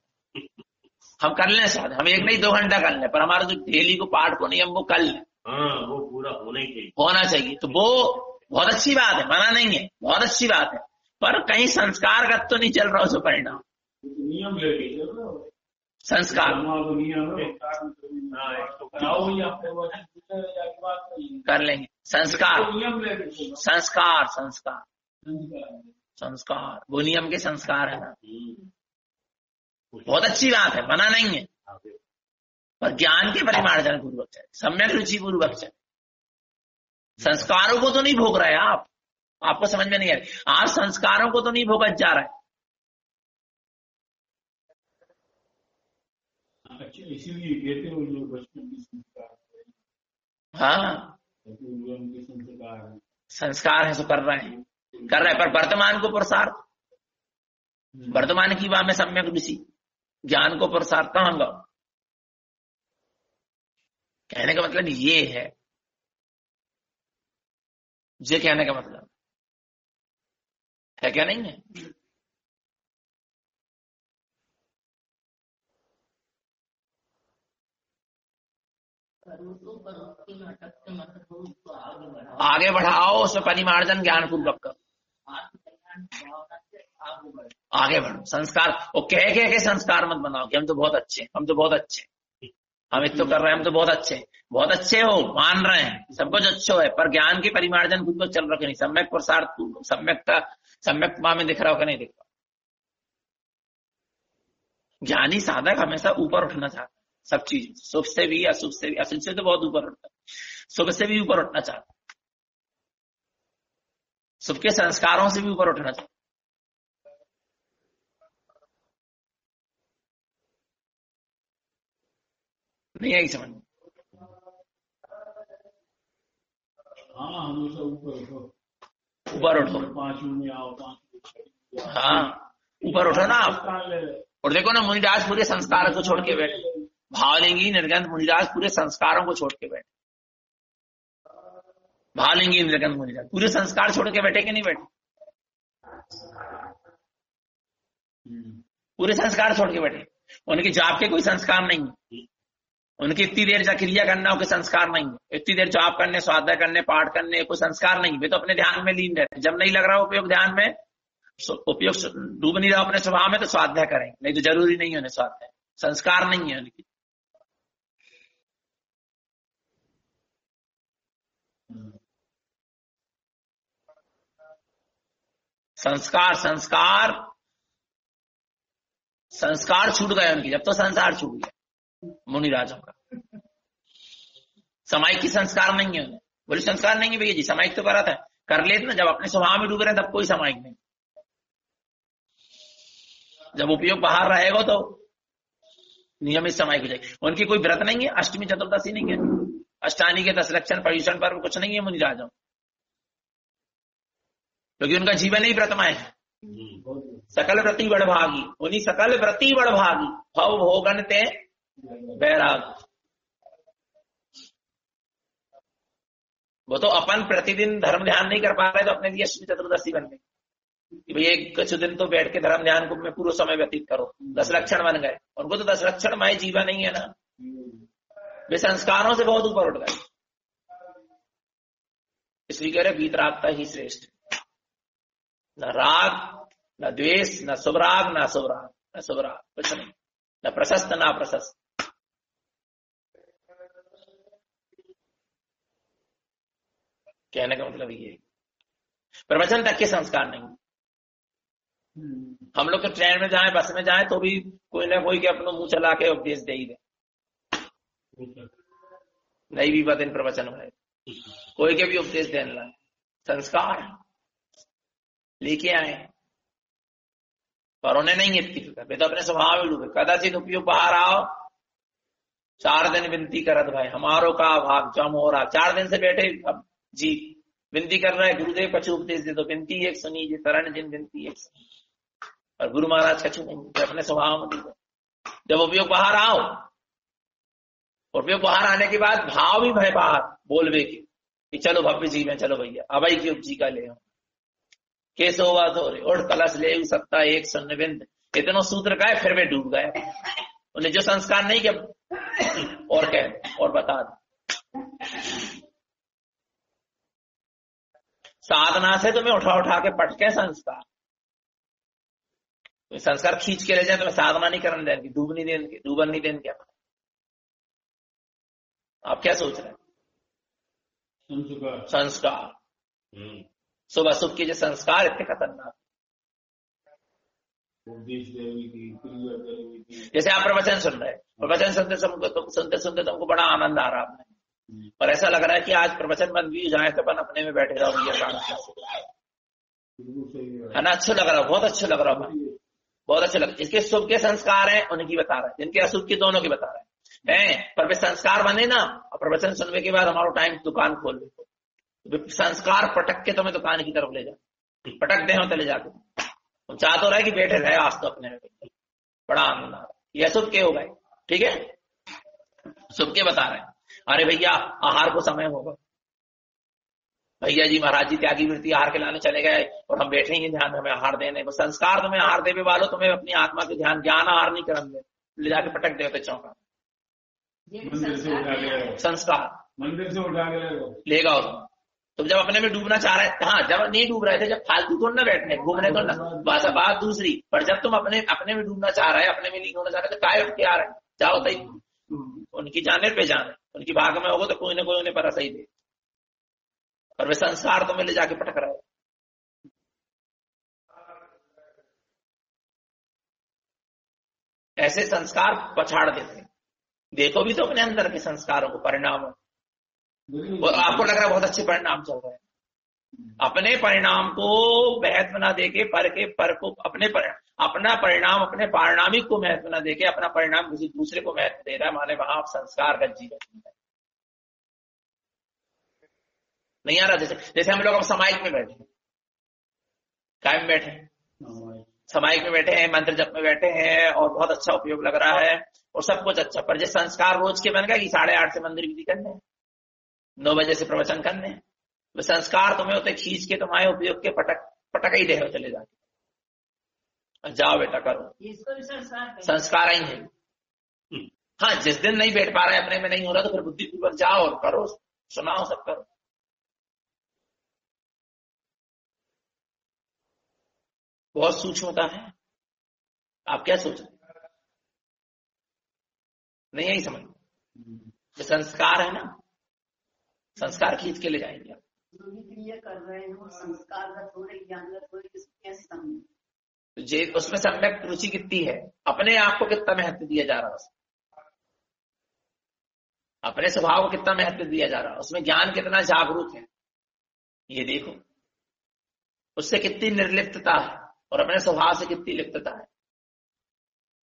हम कर लें स्वाध्याय, हम 1 नहीं 2 घंटा कर लें, पर हमारा जो डेली को पाठ को नहीं हम वो कर लें, वो पूरा होना चाहिए। तो वो बहुत अच्छी बात है, मना नहीं है, बहुत अच्छी बात है, पर कहीं संस्कारगत तो नहीं चल रहा उसका परिणाम। नियम लेके चल रहा हो, संस्कार कर लेंगे, संस्कार संस्कार संस्कार संस्कार वो नियम के संस्कार है ना, बहुत अच्छी बात है, मना नहीं है, पर ज्ञान के परिमार्जन पूर्वक चले, सम्यक रुचि पूर्वक चले। संस्कारों को तो नहीं भोग रहे आप, आपको समझ में नहीं आ रही, आप संस्कारों को तो नहीं भोगत जा रहे। अच्छा, इसीलिए कहते हो जो बचपन की संस्कार, हाँ संस्कार है, सो कर रहे हैं, पर वर्तमान को प्रसार, वर्तमान की वाह में सम्यक रुचि, ज्ञान को प्रसार कहां गाओ। कहने का मतलब ये है, ये कहने का मतलब है क्या नहीं है? करूँ तो पर उसकी भटकते मत हो, उसको आगे बढ़ाओ। आगे बढ़ाओ, उसमें परिमार्जन ज्ञान पूर्वक करो, आगे बढ़ो। संस्कार वो कह के संस्कार मत बनाओ कि हम तो बहुत अच्छे, हम तो बहुत अच्छे, हम इत तो कर रहे हैं, हम तो बहुत अच्छे हो, मान रहे हैं सब कुछ अच्छो है, पर ज्ञान के परिमार्जन खुद को चल रखे नहीं, सम्यक प्रसार सम्यक में दिख रहा हो कि नहीं दिख रहा। ज्ञानी साधक हमेशा ऊपर उठना चाहता है, सब चीज, सुख से भी, अशुभ से भी, अशुभ से तो बहुत ऊपर उठता है, सुख से भी ऊपर उठना चाहता है, सुख के संस्कारों से भी ऊपर उठना चाहता है। नहीं आई समझ? हाँ, हमेशा ऊपर उठो, ऊपर उठो, 5 में आओ, 5 हाँ ऊपर उठो ना आप। और देखो ना, मुनिराज पूरे संस्कार को छोड़ के बैठे, भावलिंगी निर्गंध मुनिराज पूरे संस्कारों को छोड़ के बैठे, भावलिंगी निर्गंध मुनिराज पूरे संस्कार छोड़ के बैठे कि नहीं बैठे? पूरे संस्कार छोड़ के बैठे। उनके जाप के कोई संस्कार नहीं है, उनकी इतनी देर क्रिया करना के संस्कार नहीं है, इतनी देर जाप करने, स्वाध्याय करने, पाठ करने कोई संस्कार नहीं। वे तो अपने ध्यान में लीन रहते, जब नहीं लग रहा उपयोग ध्यान में, उपयोग डूब नहीं रहा अपने स्वभाव में, तो स्वाध्याय करेंगे, नहीं तो जरूरी नहीं है उन्हें स्वाध्याय, संस्कार नहीं है उनकी। संस्कार संस्कार संस्कार छूट गए उनकी, जब तो संसार छूट गया मुनिराजों का। सामायिक की संस्कार नहीं है उन्हें, बोले संस्कार नहीं है भैया जी, सामायिक तो करा था, कर लेते ना, जब अपने स्वभाव में डूब रहे तब कोई सामायिक नहीं। जब उपयोग बाहर रहेगा तो नियमित सामायिक हो जाएगी। उनकी कोई व्रत नहीं है, अष्टमी चतुर्दशी नहीं है, अष्टानी के 10 लक्षण, पर्यूषण पर्व कुछ नहीं है मुनिराजों, क्योंकि उनका जीवन ही व्रतमय है। सकल व्रति बड़भागी, उन्हीं सकल व्रति बड़भागी, भव भोगन ते बैराग। वो तो अपन प्रतिदिन धर्म ध्यान नहीं कर पा रहे, तो अपने लिए अष्टमी चतुर्दशी बन गई कि भाई एक कुछ दिन तो बैठ के धर्म ध्यान को में पूरा समय व्यतीत करो, 10 लक्षण बन गए। उनको तो 10 लक्षणमय जीवन नहीं है ना, वे संस्कारों से बहुत ऊपर उठ गए। इसलिए कह रहे वीतरागता ही श्रेष्ठ, न राग न द्वेष न शुभराग न शुभराग, न शुभराग कुछ नहीं, न प्रशस्त न प्रशस्त। कहने का मतलब ये, प्रवचन तक के संस्कार नहीं। हम लोग तो ट्रेन में जाएं, बस में जाएं, तो भी कोई ना कोई के अपना मुंह चला के उपदेश दे ही दे, नहीं भी बदन प्रवचन में कोई के भी उपदेश देने लगे। संस्कार लेके आए, पर उन्हें नहीं इतनी फिक्र, वे तो अपने स्वभाव में डूबे। कदाचित उपयोग बाहर आओ, 4 दिन विनती करत भाई हमारो का भाग जम हो रहा, 4 दिन से बैठे अब जी विनती कर रहा है, गुरुदेव कछु उपदेश दे दो, विनती एक सुनी जी, तरण जिन विनती एक सुनी, और गुरु महाराज कछु नहीं, अपने स्वभाव में डूबे। जब उपयोग बाहर आओ, उपयोग बाहर आने के बाद भाव भी भय बाहर बोलवे कि चलो भव्य जी में, चलो भैया अभय की उपजी का ले केसोवा धोरे उठ कलश ले सत्ता एक सुन्न बिंद, इतनो सूत्र का है, फिर वे डूब गए। उन्हें जो संस्कार नहीं किया और कह और बता दे। साधना से तुम्हें उठा उठा के पटके संस्कार, तो संस्कार खींच के ले जाए, तुम्हें साधना नहीं करने देंगे, डूबन नहीं देंगे। क्या आप क्या सोच रहे हैं? संस्कार सुबह सुख के जो संस्कार इतने खतरनाक। जैसे आप प्रवचन सुन रहे हैं, प्रवचन सुनते सुनते तुमको बड़ा आनंद आ रहा है, और ऐसा लग रहा है कि आज प्रवचन बंद भी जाए तो अपन अपने में बैठे रहो, ये है ना, अच्छा लग रहा है, बहुत अच्छा लग रहा है, बहुत अच्छा लग। जिसके शुभ के संस्कार हैं उनकी बता रहे हैं, जिनके अशुभ के दोनों की बता रहे हैं। पर वे संस्कार बने ना, और प्रवचन सुनने के बाद हमारा टाइम दुकान खोल दे, संस्कार पटक के तुम्हें दुकान की तरफ ले जा, पटक दे हो ले जाके। तुम चाह तो रहे कि बैठे रहे आज तो अपने में, बड़ा आनंद आ रहा है। ये शुभ के हो गए, ठीक है, शुभ के बता रहे हैं। अरे भैया आहार को समय होगा, भैया जी महाराज जी त्यागी वृत्ति आहार के लाने चले गए और हम बैठे ही ध्यान हमें आहार देने को। संस्कार तुम्हें आहार देवे वालों, तुम्हें अपनी आत्मा के ध्यान ज्ञान आहार नहीं करने, ले जाके पटक देते चौका। मंदिर से उठा के लाएगा। संस्कार मंदिर से उठा के लेगा उसको। तुम जब अपने में डूबना चाह रहे थे, हाँ जब नहीं डूब रहे थे, जब फालतू थोड़ा ना बैठने घूमने तो ना, बात दूसरी। पर जब तुम अपने में डूबना चाह रहे, अपने में लीन होना चाह रहे, तो काय उठ के आ रहे, जाओ तई उनकी जाने पे जाने, उनकी भाग में होगा तो कोई ना कोई उन्हें पर सही दे, पर वे संस्कार तुम्हें ले जाके पटक रहे। ऐसे संस्कार पछाड़ देते। देखो भी तो अपने अंदर के संस्कारों को, परिणाम, आपको लग रहा है बहुत अच्छे परिणाम चल रहे हैं, अपने परिणाम को महत्व न देके पर को अपना परिणाम, अपने पारिणामिक को महत्व न देके अपना परिणाम किसी दूसरे को महत्व दे रहा है, माने वहां आप संस्कार का जीवन नहीं आ रहा। जैसे हम लोग अब सामायिक में बैठे, काय में बैठे, सामायिक में बैठे हैं, मंत्र जप में बैठे हैं और बहुत अच्छा उपयोग लग रहा है और सब कुछ अच्छा। पर जैसे संस्कार रोज के बन गए कि 8:30 से मंदिर विधि करने, 9 बजे से प्रवचन करने, वो संस्कार तुम्हें होते खींच के तुम्हारे उपयोग के पटक ही रहे हो, चले जाके जाओ बेटा करो, संस्कार ही है। हाँ जिस दिन नहीं बैठ पा रहे, अपने में नहीं हो रहा, तो फिर बुद्धिपूर्वक जाओ और करो, सुनाओ, सब करो। बहुत सूक्ष्मता है। आप क्या सोच रहे, नहीं यही समझ, संस्कार है ना, संस्कार खींच के ले जाएंगे। जो भी क्रिया कर रहे हैं वो संस्कार का थोड़े ज्ञान का थोड़े कैसे समझे, तो उसमें सम्यक रुचि कितनी है, अपने आप को कितना महत्व दिया जा रहा है, अपने स्वभाव को कितना महत्व दिया जा रहा है, उसमें ज्ञान कितना जागरूक है, ये देखो। उससे कितनी निर्लिप्तता है और अपने स्वभाव से कितनी लिप्तता है,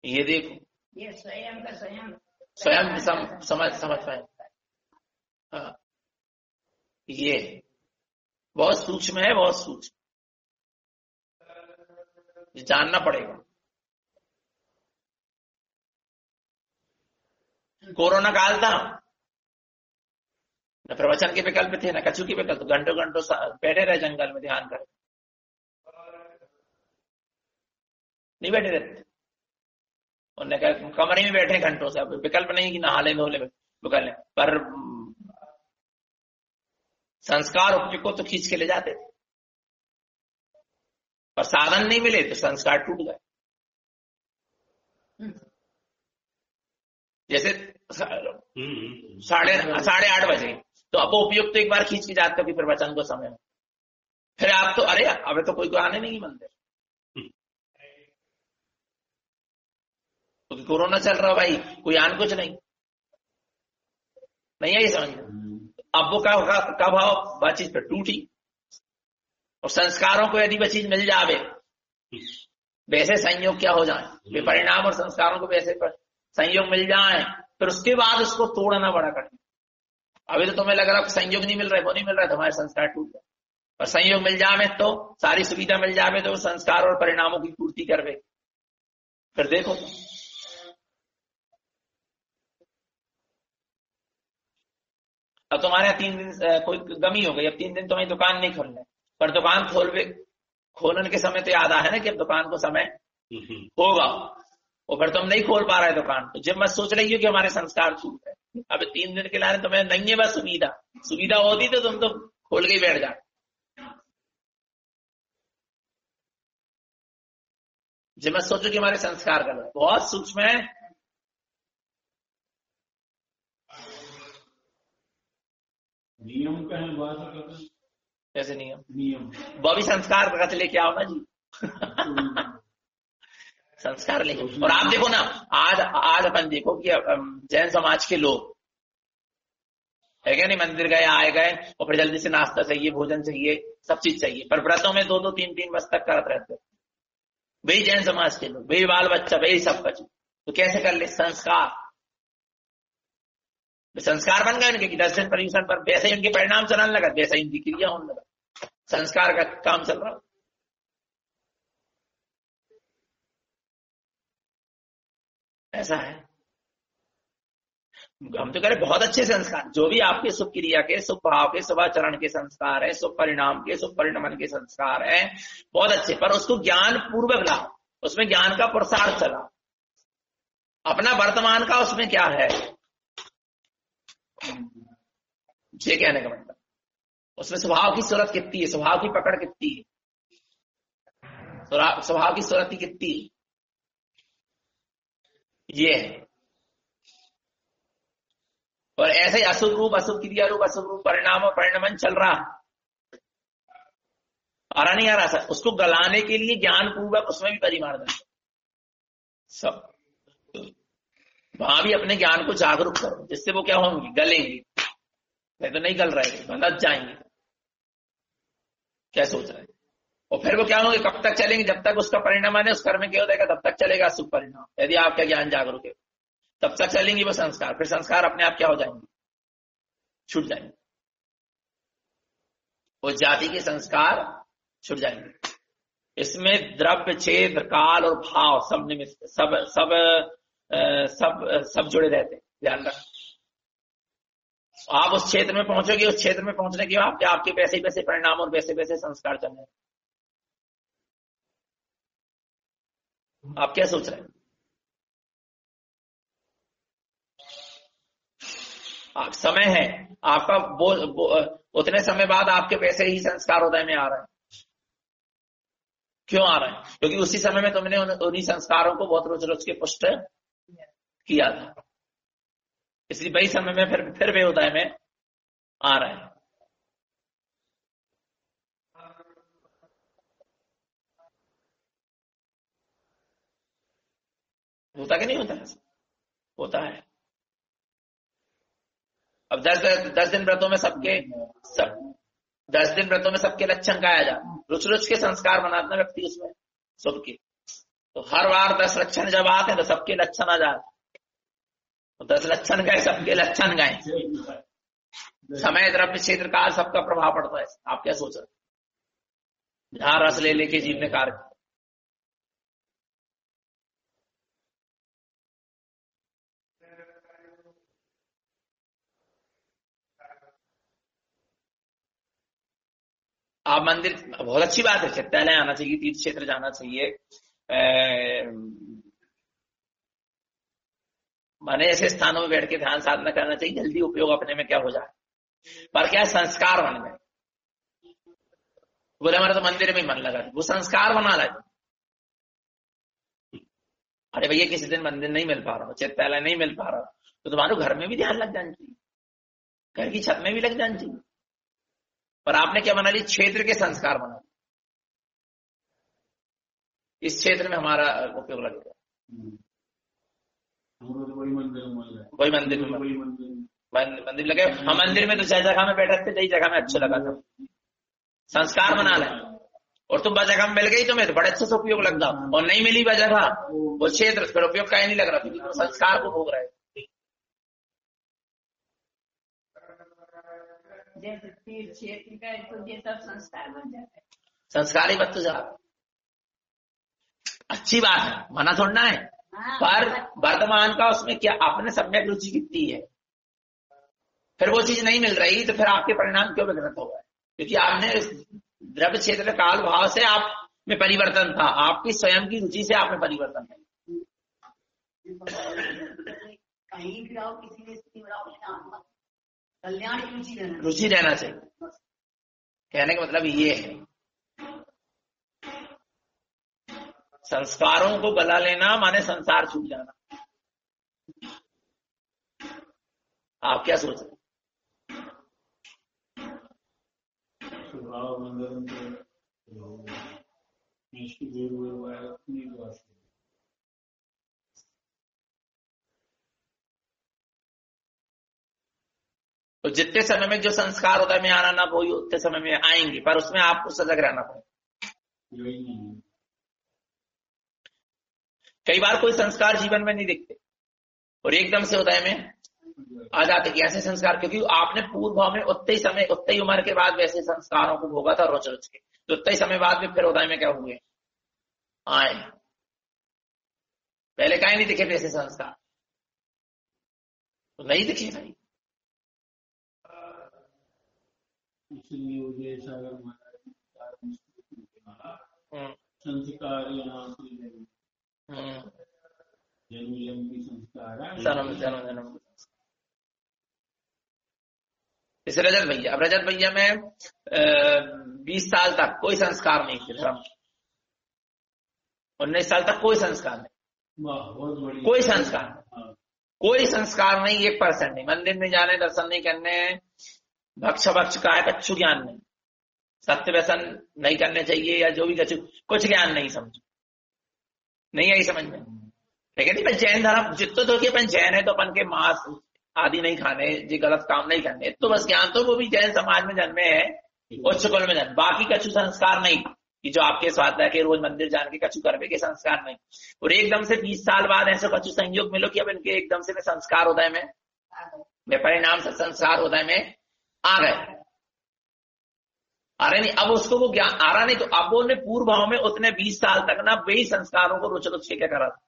ये देखो। ये स्वयं का स्वयं समझ पाए। हाँ ये बहुत सूक्ष्म है, बहुत सूक्ष्म, जानना पड़ेगा। कोरोना काल था, न प्रवचन के विकल्प थे, न कछु के विकल्प, घंटों घंटों बैठे रहे जंगल में ध्यान कर, नहीं बैठे रहते, उन्होंने कहा कमरे में बैठे घंटों से, अब विकल्प नहीं कि नहाले धोले विकल्प, पर संस्कार उपयोग को तो खींच के ले जाते थे, पर साधन नहीं मिले तो संस्कार टूट गए। जैसे 8:30 बजे, तो अब वो उपयोग तो एक बार खींच के जाते कभी प्रवचन को समय, फिर आप तो अरे अब तो कोई आने नहीं मंदिर, क्योंकि कोरोना चल रहा भाई, कोई आन कुछ नहीं है, ये समझ। अब वो कब वह चीज पर टूटी, और संस्कारों को यदि वह चीज मिल जावे, वैसे संयोग क्या हो जाए, वे परिणाम और संस्कारों को वैसे पर संयोग मिल जाए, फिर उसके बाद उसको तोड़ना बड़ा कठिन। अभी तो तुम्हें लग रहा है संयोग नहीं मिल रहा है, वो नहीं मिल रहा है, तुम्हारे संस्कार टूट गए, और संयोग मिल जावे तो सारी सुविधा मिल जावे तो संस्कार और परिणामों की पूर्ति करवे, फिर देखो। अब तुम्हारे 3 दिन कोई गमी हो गई, अब 3 दिन तुम्हारी दुकान नहीं खोलना है, पर दुकान खोलने के समय तो याद आया ना कि अब दुकान को समय होगा, और फिर तुम नहीं खोल पा रहे दुकान, तो जब मैं सोच रही हूँ कि हमारे संस्कार छूट गए, अब 3 दिन के लाने तुम्हें नहीं है बस सुविधा होती तो तुम तो खोल के ही बैठ जाते। जब मैं सोचू कि हमारे संस्कार का बहुत सूक्ष्म है, नियम का है बात, कैसे नियम, वो भी संस्कार रच लेके आओ ना जी। संस्कार लेके, और आप देखो ना, आज अपन देखो कि जैन समाज के लोग है क्या नहीं, मंदिर गए आए गए और फिर जल्दी से नाश्ता चाहिए, भोजन चाहिए, सब चीज चाहिए, पर व्रतों में 2-2 3-3 बजे तक करते रहते, वही जैन समाज के लोग, वही बाल बच्चा, वही सब कुछ, तो कैसे कर ले संस्कार बन गए उनके कि 10 दिन पर्यूषण पर, वैसे ही उनके परिणाम चलाने लगा, वैसे ही उनकी क्रिया होने लगा, संस्कार का काम चल रहा। ऐसा है, हम तो कह रहे बहुत अच्छे संस्कार, जो भी आपके शुभ क्रिया के, शुभ भाव के, शुभ आचरण के संस्कार है, शुभ परिणाम के, शुभ परिणमन के संस्कार है, बहुत अच्छे, पर उसको ज्ञान पूर्वक लाओ, उसमें ज्ञान का प्रसार चला, अपना वर्तमान का उसमें क्या है, ये कहने का मतलब, उसमें स्वभाव की सूरत कितनी है, स्वभाव की पकड़ कितनी है, स्वभाव की सूरत कितनी है, ये है। और ऐसे ही अशुभ रूप, अशुभ क्रिया रूप, अशुभ रूप परिणाम और परिणमन चल रहा, आ रहा नहीं आ रहा सर, उसको गलाने के लिए ज्ञान पूर्वक उसमें भी परिमार्जन सब, वहां भी अपने ज्ञान को जागरूक करो, जिससे वो क्या होंगे, गलेंगे, नहीं तो नहीं गल रहे, गलत जाएंगे। क्या सोच रहे हैं? और फिर वो क्या होंगे, कब तक चलेंगे, जब तक उसका परिणाम आने, उस कर्म के हो जाएगा, तब तक चलेगा शुभ परिणाम। यदि आपका ज्ञान जागरूक है तब तक चलेंगे वो संस्कार, फिर संस्कार अपने आप क्या हो जाएंगे, छूट जाएंगे, वो जाति के संस्कार छूट जाएंगे। इसमें द्रव्य, छेद, काल और भाव सब निमित्त, सब सब सब सब जुड़े रहते हैं, ध्यान रख। आप उस क्षेत्र में पहुंचोगे, उस क्षेत्र में पहुंचने के बाद आपके वैसे वैसे परिणाम और वैसे वैसे संस्कार चलने। आप क्या सोच रहे हैं? आप समय है आपका, उतने समय बाद आपके वैसे ही संस्कार हृदय में आ रहे हैं। क्यों आ रहे हैं? क्योंकि उसी समय में तुमने उन्हीं संस्कारों को बहुत रोज रोज के पुष्ट किया था, इसलिए वही समय में फिर वे हृदय में आ रहे हैं। होता कि नहीं होता? होता है। अब 10 दिन व्रतों में सबके 10 दिन व्रतों में सबके लक्षण गाया जा, रुच रुच के संस्कार बनाता व्यक्ति उसमें शुभ के, तो हर बार 10 लक्षण जब आते हैं तो सबके लक्षण आ जाते, तो 10 लक्षण गए, सबके लक्षण गए, समय, द्रव्य, क्षेत्र, काल सबका प्रभाव पड़ता है। आप क्या सोच रहे? जहां रस ले लेके जीव ने कार्य, आप मंदिर, बहुत अच्छी बात है, चित्तालय आना चाहिए, तीर्थ क्षेत्र जाना चाहिए, माने ऐसे स्थानों में बैठ के ध्यान साधना करना चाहिए, जल्दी उपयोग अपने में क्या हो जाए, पर क्या संस्कार बन गए। बोले हमारा तो मंदिर में ही मन लगा, वो संस्कार बना लगे। अरे भैया किसी दिन मंदिर नहीं मिल पा रहा, चित्तालय नहीं मिल पा रहा, तो तुम्हारे घर में भी ध्यान लग जाना चाहिए, घर की छत में भी लग जाना चाहिए। पर आपने क्या बना लिया? क्षेत्र के संस्कार बना, इस क्षेत्र में हमारा उपयोग लगेगा, वही मंदिर में मंदिर लगे। हम मंदिर में तो चाहे जगह में बैठे थे, जगह में अच्छा लगा था, संस्कार बना लें। और तुम जगह में मिल गई तुम्हें तो बड़े अच्छे से उपयोग लग जाओ, और नहीं मिली जगह वो क्षेत्र, फिर उपयोग का ही नहीं लग रहा, तो संस्कार को भोग रहे। क्षेत्र का तो ये सब संस्कार बन जाता है, संस्कार ही बन तो जा, अच्छी बात है, मना थोड़ना है। पर वर्तमान का उसमें क्या आपने सम्यक रुचि कितनी है, फिर वो चीज नहीं मिल रही, तो फिर आपके परिणाम क्यों विघ्नित हो गए? क्योंकि आपने द्रव्य, क्षेत्र, काल, भाव से आप में परिवर्तन था, आपकी स्वयं की रुचि से आप में परिवर्तन है। कहीं भी आओ, किसी भी स्थिति में आओ, कल्याण की रुचि रहना चाहिए। कहने का मतलब ये है, संस्कारों को गला लेना माने संसार छूट जाना। आप क्या सोच रहे? तो जितने समय में जो संस्कार होता है में आना ना, वो उतने समय में आएंगे, पर उसमें आपको सजग रहना पड़ेगा। कई बार कोई संस्कार जीवन में नहीं दिखते और एकदम से उदय में आ जाते कि ऐसे संस्कार, क्योंकि आपने पूर्व भाव में उतने ही समय, उतने ही उम्र के बाद वैसे संस्कारों को भोगा था रोच रोच के, तो उतने ही समय बाद में फिर उदय में क्या हुए, आए। पहले कहीं नहीं दिखे वैसे संस्कार, तो नहीं दिखे भाई। इसलिए संस्कार जन्म की संस्कार, जन्म जन्म जन्म जैसे रजत भैया, अब रजत भैया में 20 साल तक कोई संस्कार नहीं थे धर्म, 19 साल तक कोई संस्कार नहीं, कोई संस्कार नहीं, कोई संस्कार नहीं, 1% नहीं, मंदिर में जाने, दर्शन नहीं करने, भक्ष का है कच्छु ज्ञान नहीं, सत्य व्यसन नहीं करने चाहिए या जो भी कच्छु, कुछ ज्ञान नहीं, समझो नहीं आई समझ में। लेकिन नहीं, जैन धर्म जितो तो अपन जैन है तो अपन के मांस आदि नहीं खाने, जी गलत काम नहीं करने, तो बस ज्ञान तो वो भी जैन समाज में जन्मे है, उच्च कुल में जन्मे, बाकी कछु संस्कार नहीं कि जो आपके स्वाध्याय के रोज मंदिर जाने के कछु करने के संस्कार नहीं। और एकदम से 20 साल बाद ऐसे कछु संयोग मिलो कि अब इनके एकदम से संस्कार उदय में परिणाम से संस्कार उदय में आ गए, आ रहे नहीं, अब उसको वो ज्ञान आ रहा नहीं, तो अब उन्हें पूर्व भाव में उतने 20 साल तक ना वही संस्कारों को रुच रुच के क्या करा था,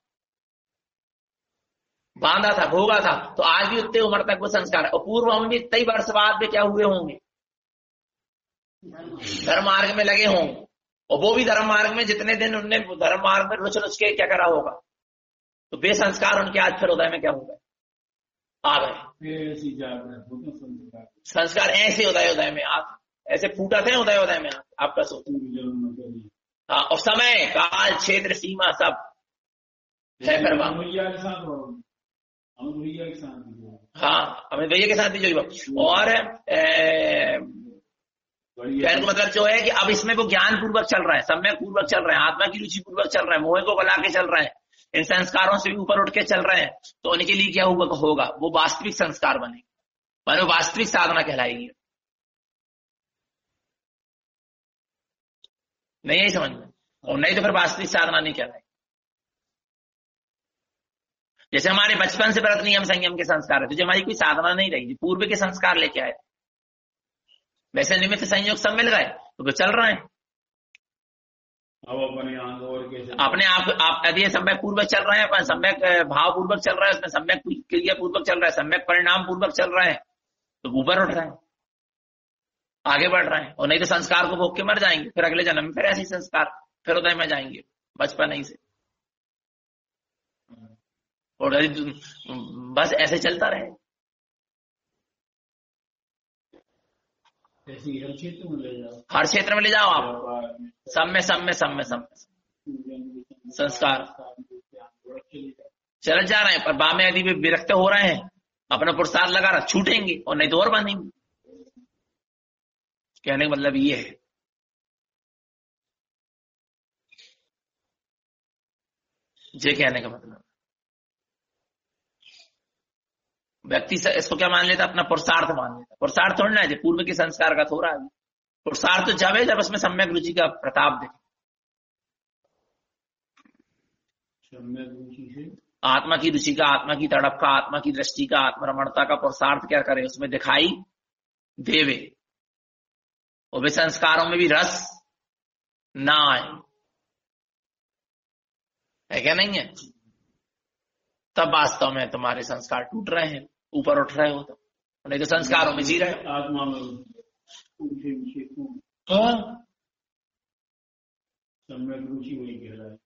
बांधा था, भोगा था, तो आज भी उतने उम्र तक वो संस्कार है। और पूर्व भाव में भी कई वर्ष बाद में क्या हुए होंगे, धर्म मार्ग में लगे होंगे, और वो भी धर्म मार्ग में जितने दिन उनने धर्म मार्ग में रुच रुच के क्या करा होगा, तो वे संस्कार उनके आज फिर उदय में क्या हो गए, आ गए संस्कार ऐसे उदय में आप ऐसे फूटा थे उदय में आपका सोच। हाँ, और समय काल क्षेत्र सीमा सब है फिर हाँ, अमित भैया के साथ भी जो और कहने का मतलब जो है कि अब इसमें वो ज्ञान पूर्वक चल रहा है, सम्यक पूर्वक चल रहे हैं, आत्मा की रुचि पूर्वक चल रहा है, मोह को गला के चल रहे हैं, इन संस्कारों से भी ऊपर उठ के चल रहे हैं, तो उनके लिए क्या होगा, वो वास्तविक संस्कार बनेंगे, मानो वास्तविक साधना कहलाएगी। नहीं है समझ में, और नहीं तो फिर वास्तविक साधना नहीं कहलाएगी। जैसे हमारे बचपन से व्रत नियम संयम के संस्कार है, तो जो हमारी कोई साधना नहीं रही, पूर्व के संस्कार लेके आए, वैसे निमित्त संयोग सब मिल गए तो चल रहे हैं। अपने आप यदि सम्यक पूर्वक चल रहे हैं, अपन सम्यक भाव पूर्वक चल रहा है, उसमें सम्यक क्रिया पूर्वक चल रहा है, सम्यक परिणाम पूर्वक चल रहे हैं, तो ऊपर उठ रहे हैं, आगे बढ़ रहे हैं। और नहीं तो संस्कार को भोग के मर जाएंगे, फिर अगले जन्म में फिर ऐसे संस्कार फिर उदय में जाएंगे बचपन ही से, और बस ऐसे चलता रहे। हर क्षेत्र में ले जाओ आप, सब में संस्कार चल जा रहे हैं, पर बाद में यदि वे विरक्त हो रहे हैं, अपना पुरुषार्थ लगा रहा, छूटेंगे, और नहीं तो और बांधेंगे। कहने का मतलब ये है, ये कहने का मतलब व्यक्ति इसको क्या मान लेता, अपना पुरुषार्थ मान लेता। पुरुषार्थ थोड़ा है, पूर्व के संस्कार का थोड़ा है, पुरुषार्थ तो जब है जब उसमें सम्यक रुचि का प्रताप दिखे, आत्मा की रुचि का, आत्मा की तड़प का, आत्मा की दृष्टि का, आत्मरमणता का पुरुषार्थ क्या करे, उसमें दिखाई देवे, और वे संस्कारों में भी रस ना आए, है क्या नहीं है, तब वास्तव में तुम्हारे संस्कार टूट रहे हैं, ऊपर उठ रहे हो, तो नहीं तो संस्कारों में जी रहे हो। आत्मा में सम्यक रुचि वही कहलाए।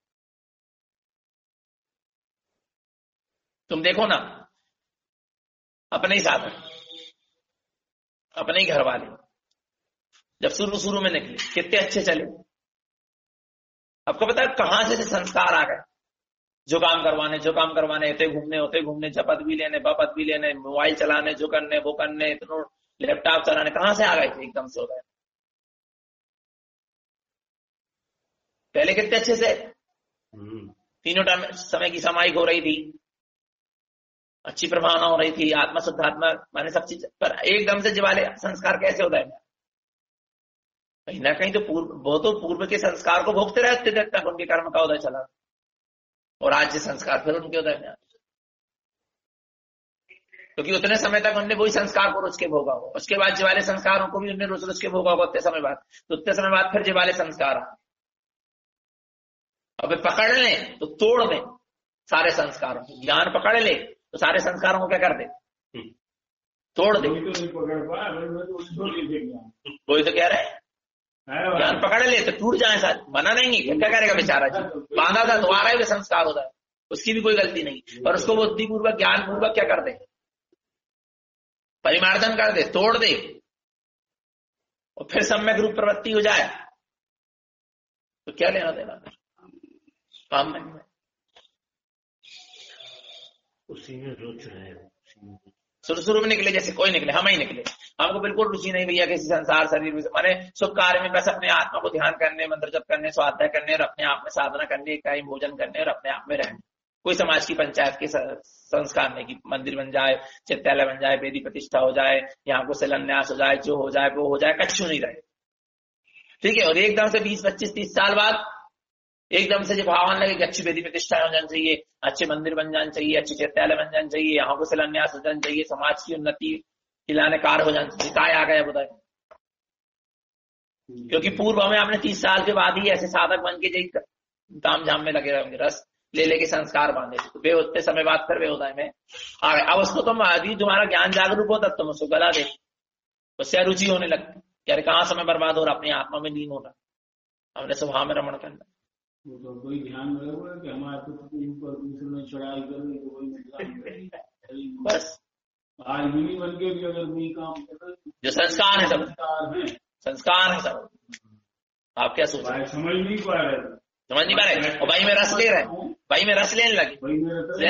तुम देखो ना, अपने ही साधन, अपने ही घर वाले जब शुरू में निकले कितने अच्छे चले, आपको पता है कहां से संस्कार आ गए, जो काम करवाने होते घूमने, जपत भी लेने, बपत भी लेने, मोबाइल चलाने, जो करने वो करने, इतनों लैपटॉप चलाने, कहां से आ गए थे, एकदम से हो गए। पहले कितने अच्छे से तीनों टाइम समय की समाई हो रही थी, अच्छी प्रभावना हो रही थी, आत्मा शुद्धात्मा माने सब चीज, पर एकदम से जीवाले संस्कार कैसे होता है, कहीं ना कहीं तो पूर्व के संस्कार को भोगते रहते थे तक उनके कर्म का उदय चला, और आज से संस्कार फिर उनके उदय में, क्योंकि उतने समय तक उन्होंने वही संस्कार को रुच के भोगा होगा, उसके बाद जीवाले संस्कारों को भी उन्होंने रुच के भोगा होगा उतने समय बाद, तो उतने समय बाद फिर जीवाले संस्कार अब पकड़ ले तो तोड़ दे सारे संस्कारों को, ज्ञान पकड़ ले तो सारे संस्कारों को क्या कर दे, तोड़ दे। वही तो कह रहे हैं, ज्ञान पकड़ ले तो टूट जाए सारे, बना नहीं, क्या करेगा बेचारा जी, बांधा था तो आ रहा है संस्कार होता है, उसकी भी कोई गलती नहीं, पर उसको बुद्धिपूर्वक ज्ञान पूर्वक क्या कर दे, परिमार्जन कर दे, तोड़ दे, और फिर सम्यक रूप प्रवृत्ति हो जाए तो क्या लेना देना काम में? उसी में रुच रहे। शुरू में निकले जैसे कोई निकले, हम ही निकले, हमको बिल्कुल रुचि नहीं भैया किसी संसार शरीर में, माने शुभ कार्य में बस अपने आत्मा को ध्यान करने, मंत्र जप करने, स्वाध्याय करने और अपने आप में साधना करने, इकाई भोजन करने और अपने आप में रहने। कोई समाज की पंचायत के संस्कार नहीं कि मंदिर बन जाए, चित्तालय बन जाए, वेदी प्रतिष्ठा हो जाए, यहाँ को शिलान्यास हो जाए, जो हो जाए वो हो जाए, कच्छु नहीं रहे। ठीक है, और एकदम से 20, 25, 30 साल बाद एकदम से जो भावना लगे कि अच्छी वेदी प्रतिष्ठा हो जानी चाहिए, अच्छे मंदिर बन जाने चाहिए, अच्छे चित्तालय बन जाने चाहिए, यहाँ को शिलान्यास हो जाना चाहिए, समाज की उन्नति खिलाने कार हो जाना चाहिए, काय आ गया बताए? क्योंकि पूर्व में आपने 30 साल के बाद ही ऐसे साधक बन के ताम झाम में लगे रहेंगे, रस ले लेके संस्कार बांधे, तो वे होते समय बात कर वे होता है में आ गए। अब उसको तुम आदि तुम्हारा ज्ञान जागरूक होता तुम उसको गला दे, उससे अरुचि होने लगती, यार कहाँ समय बर्बाद हो रहा, अपनी आत्मा में लीन हो रहा, अपने स्वभाव में रमण करना। तो कोई ध्यान में रखो कि हमारे ऊपर दूसरे में चढ़ाई करें तो कोई बस आज भी बन के भी अगर कोई काम कर, जो संस्कार है सब, संस्कार है सब। आप क्या सोच रहे? समझ नहीं पा रहे, और भाई में रस ले रहे, भाई में रस लेने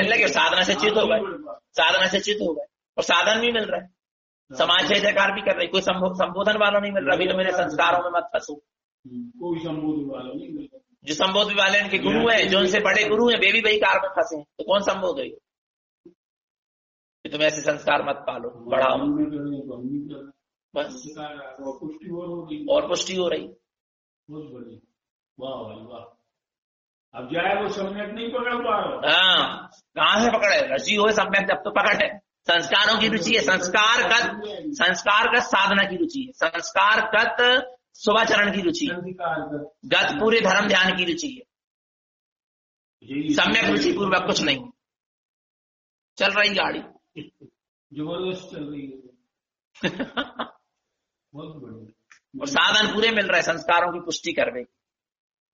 लगे, साधना से चित हो गए, साधना से चित हो गए, और साधन भी मिल रहा है, समाज जय जयकार भी कर रही, कोई संबोधन वाला नहीं मिल रहा। अभी तो मेरे संस्कारों में मत फंसो, कोई संबोधन वाला नहीं मिल रहा। जो संबोध वाले इनके गुरु है, जो उनसे बड़े गुरु है, वे भी वही कार में फंसे, तो कौन संबोध है? तुम ऐसे संस्कार मत पालो, बढ़ाओ, बस और पुष्टि हो रही। बहुत बढ़िया, वाह भाई वाह। अब जाए वो सम्यक नहीं पकड़ पा रहा। हाँ, कहाँ से पकड़े? रसी हो सम्यक जब तो पकड़ है। संस्कारों की रुचि है, संस्कारगत साधना की रुचि है, संस्कारगत शुभाचरण की रुचि है, गत पूरे धर्म ध्यान की रुचि है, सम्यक रुचि पूर्वक कुछ नहीं। चल रही गाड़ी जबरदस्त चल रही है। बहुत बढ़िया। और साधन पूरे मिल रहा है संस्कारों की पुष्टि करवे की।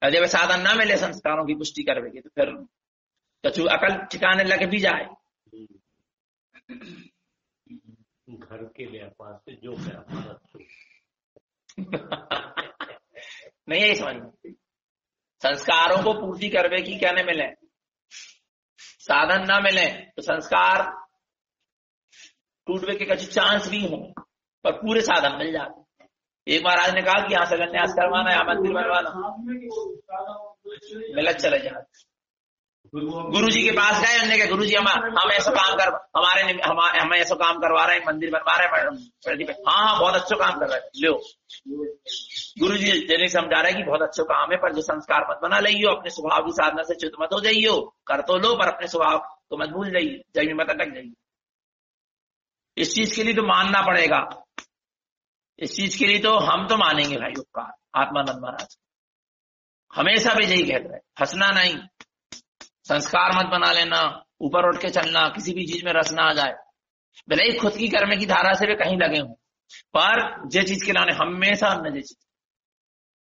जब साधन ना मिले संस्कारों की पुष्टि करवे की तो फिर कछु अकल ठिकाने लगे भी जाए। घर के व्यापार से जो व्यापार नहीं है समझ में। संस्कारों को पूर्ति करवे की क्या नहीं मिले, साधन ना मिले तो संस्कार टूटवे के कुछ चांस भी हो, पर पूरे साधन मिल जाते। एक महाराज ने कहा कि यहाँ शिलान्यास करवाना है, यहाँ मंदिर बनवाना, मिलत चले जाते। गुरु जी के पास गए, हमने कहा गुरु जी हम ऐसा काम कर हम ऐसा काम करवा रहे हैं, मंदिर बनवा रहे हैं। हाँ बहुत अच्छा काम कर रहे हैं, लो गुरु जी जिन्हें समझा रहे हैं कि बहुत अच्छा काम है, पर जो संस्कार मत बना लियो, अपने स्वभाव की साधना से च्युत मत हो जाइयो, कर तो लो पर अपने स्वभाव को मत भूल जाइए, जय में मत अटक जाइए। इस चीज के लिए तो मानना पड़ेगा, इस चीज के लिए तो हम तो मानेंगे भाई उपकार। आत्मानंद महाराज हमेशा भी यही कहते हैं, हंसना नहीं, संस्कार मत बना लेना, ऊपर उठ के चलना, किसी भी चीज में रस ना आ जाए, भले ही खुद की कर्म की धारा से वे कहीं लगे हों, पर जे चीज के लाने हमेशा हमने जे चीज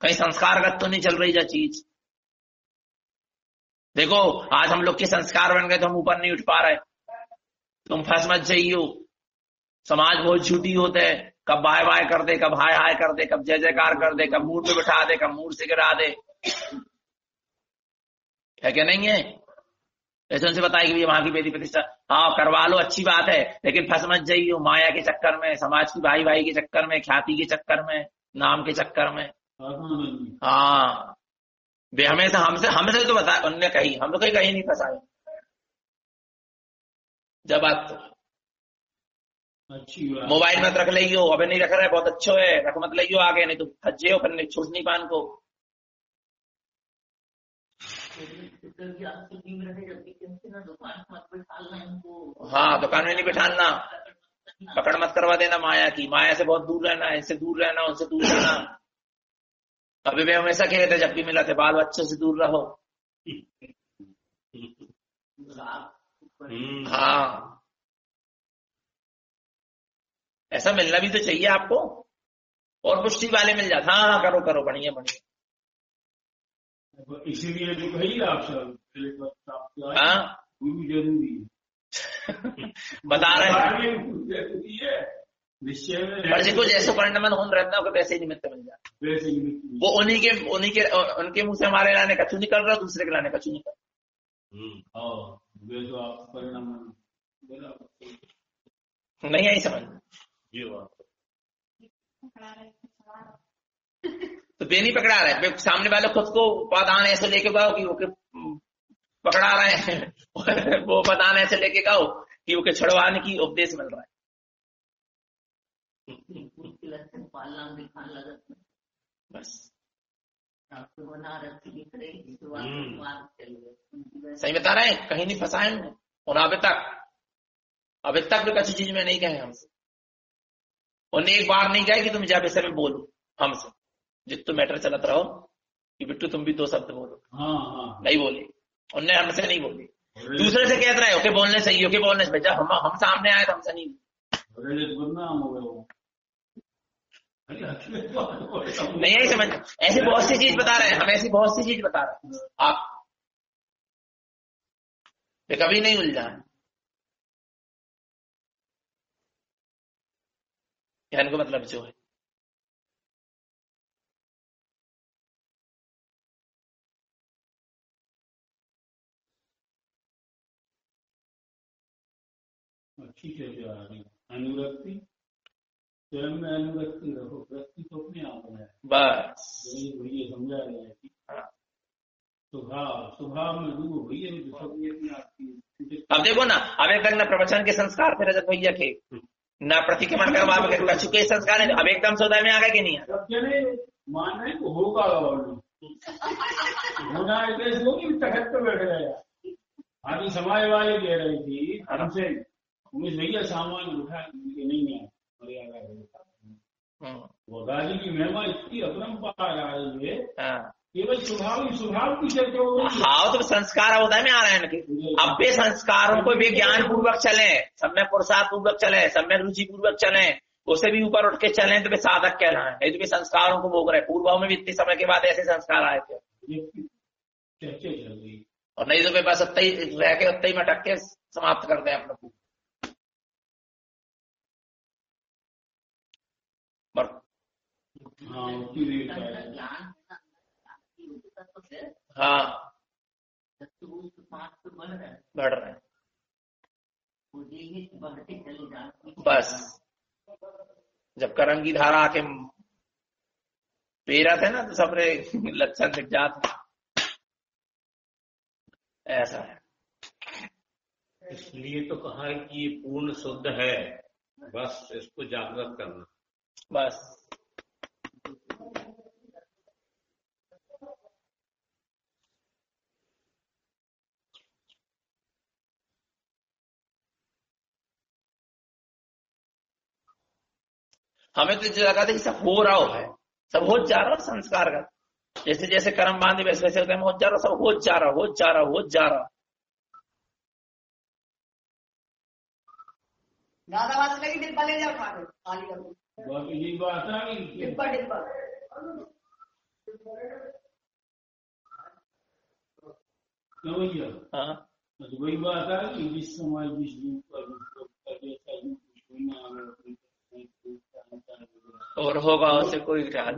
कहीं संस्कारगत तो नहीं चल रही जा चीज। देखो आज हम लोग के संस्कार बन गए तो हम ऊपर नहीं उठ पा रहे, तुम फंस मत जाइयो। समाज बहुत झूठी होते है, कब बाय बाय कर दे, कब हाय हाय कर दे, कब जय जयकार कर दे, कब मूड पे बिठा दे, कब मूड से गिरा दे, है क्या नहीं है? ऐसे उनसे बताए कि वहां की वेदी प्रतिष्ठा हाँ करवा लो, अच्छी बात है, लेकिन फंस मत जाइयो माया के चक्कर में, समाज की भाई भाई के चक्कर में, ख्याति के चक्कर में, नाम के चक्कर में। हाँ वे हमेशा हमसे तो बता उनने कही, हम लोग कहीं नहीं फंसाए। जब बात तो अच्छी बात, मोबाइल मत रख लियो, अबे नहीं रख रहा है बहुत अच्छा है, रख मत लियो आगे, नहीं तो फंस हो, फिर छूट नहीं पान को। हाँ दुकान में नहीं बिठाना, पकड़ मत करवा देना माया की, माया से बहुत दूर रहना, इनसे दूर रहना, उनसे दूर रहना। अभी वे हमेशा कहते जब भी मिला थे बाल बच्चों से दूर रहो। हाँ ऐसा मिलना भी तो चाहिए आपको, और पुष्टि वाले मिल जाता। हाँ करो करो बढ़िया बढ़िया। इसीलिए जो कही आपसे हाँ जरूरी है बता रहे हैं, जरूरी है, निश्चय में पर जिनको जैसे परिणाम होन रहता है वैसे ही निमित्त बन जाता है। वैसे ही वो उनके मुंह से हमारे लाने कछु निकल रहा, दूसरे के लाने कछु निकल रहा। वे तो आप परिणाम नहीं आई समझ ये बात तो बे नहीं पकड़ा रहे, सामने वाले खुद को उपादान ऐसे लेके गो कि वो पकड़ा रहे हैं वो उपादान ऐसे लेके गो कि वो छड़वाने की उपदेश मिल रहा है। पालना दिखाने लगा बस आपको बना रखी दिख रही सही बता रहे हैं, कहीं नहीं फंसा है हमने। और अभी तक भी किसी चीज में नहीं गए हमसे, उन्हें एक बार नहीं गए कि तुम जा विषय में बोलो हमसे, जितना मैटर चलत रहो कि बिट्टू तुम भी 2 शब्द बोलो। नहीं बोले, उनने हमसे नहीं बोली, दूसरे से कहते रहे ओके बोलने सही, ओके बोलने से। जब हम सामने आए तो हमसे नहीं नहीं आई समझ। ऐसी बहुत सी चीज बता रहे हैं हम, ऐसी बहुत सी चीज बता रहे हैं आप कभी नहीं उलझाए। कहने का मतलब जो है अच्छी चीज आ रही अनुरक्ति, स्वयं में अनुरक्ति रखो, वृत्ति तो अपने आप है। बस ये समझा रहे हैं कि स्वभाव में डूबो भैया, सब अपने आपकी। अब देखो ना, अब एकदम न प्रवचन के संस्कार थे रजत भैया के, न प्रतिक्रमण करवा कछु के संस्कार है, अब एकदम सौदा में आ गए कि नहीं आ गए। मान रहे को होगा होना होगी तखत पे बैठ गया। आदि समाज वाले कह रही थी हमसे भैया सामान उठा नहीं है वो दादी की महिमा इतनी अपरंपार आ रही है, केवल स्वभाव की चर्चा हो रही है। हाँ तो संस्कार होता में आ रहे हैं, अब वे संस्कारों को भी ज्ञान पूर्वक चले, सब में पुरुषार्थ पूर्वक चले, सब में रुचि पूर्वक चले, उसे भी ऊपर उठ के चले तो वे साधक कहलाए। नहीं तो वे संस्कारों को भोग रहे। पूर्व में भी इतने समय के बाद ऐसे संस्कार आए थे, चर्चा चल रही, और नहीं तो वे बस उतना ही रह के उतना ही में अटक के समाप्त कर दे अपने को। हाँ बढ़ रहे हैं बस। जब करम की धारा आके पेरा थे ना तो सबरे लक्षण दिख जाते, ऐसा है। इसलिए तो कहा है कि ये पूर्ण शुद्ध है, बस इसको जागृत करना बस। हमें तो लगा था कि सब हो रहा है, सब हो जा रहा संस्कार का, जैसे जैसे कर्म बांधे वैसे वैसे हो जा रहा, सब हो जा रहा। दादा बात लगी डिब्बा ले जाओ, खाली करो ये बात आ गई डिब्बा हाँ वही बात आ गई, जिस समाज जिस और होगा उससे कोई ख्याल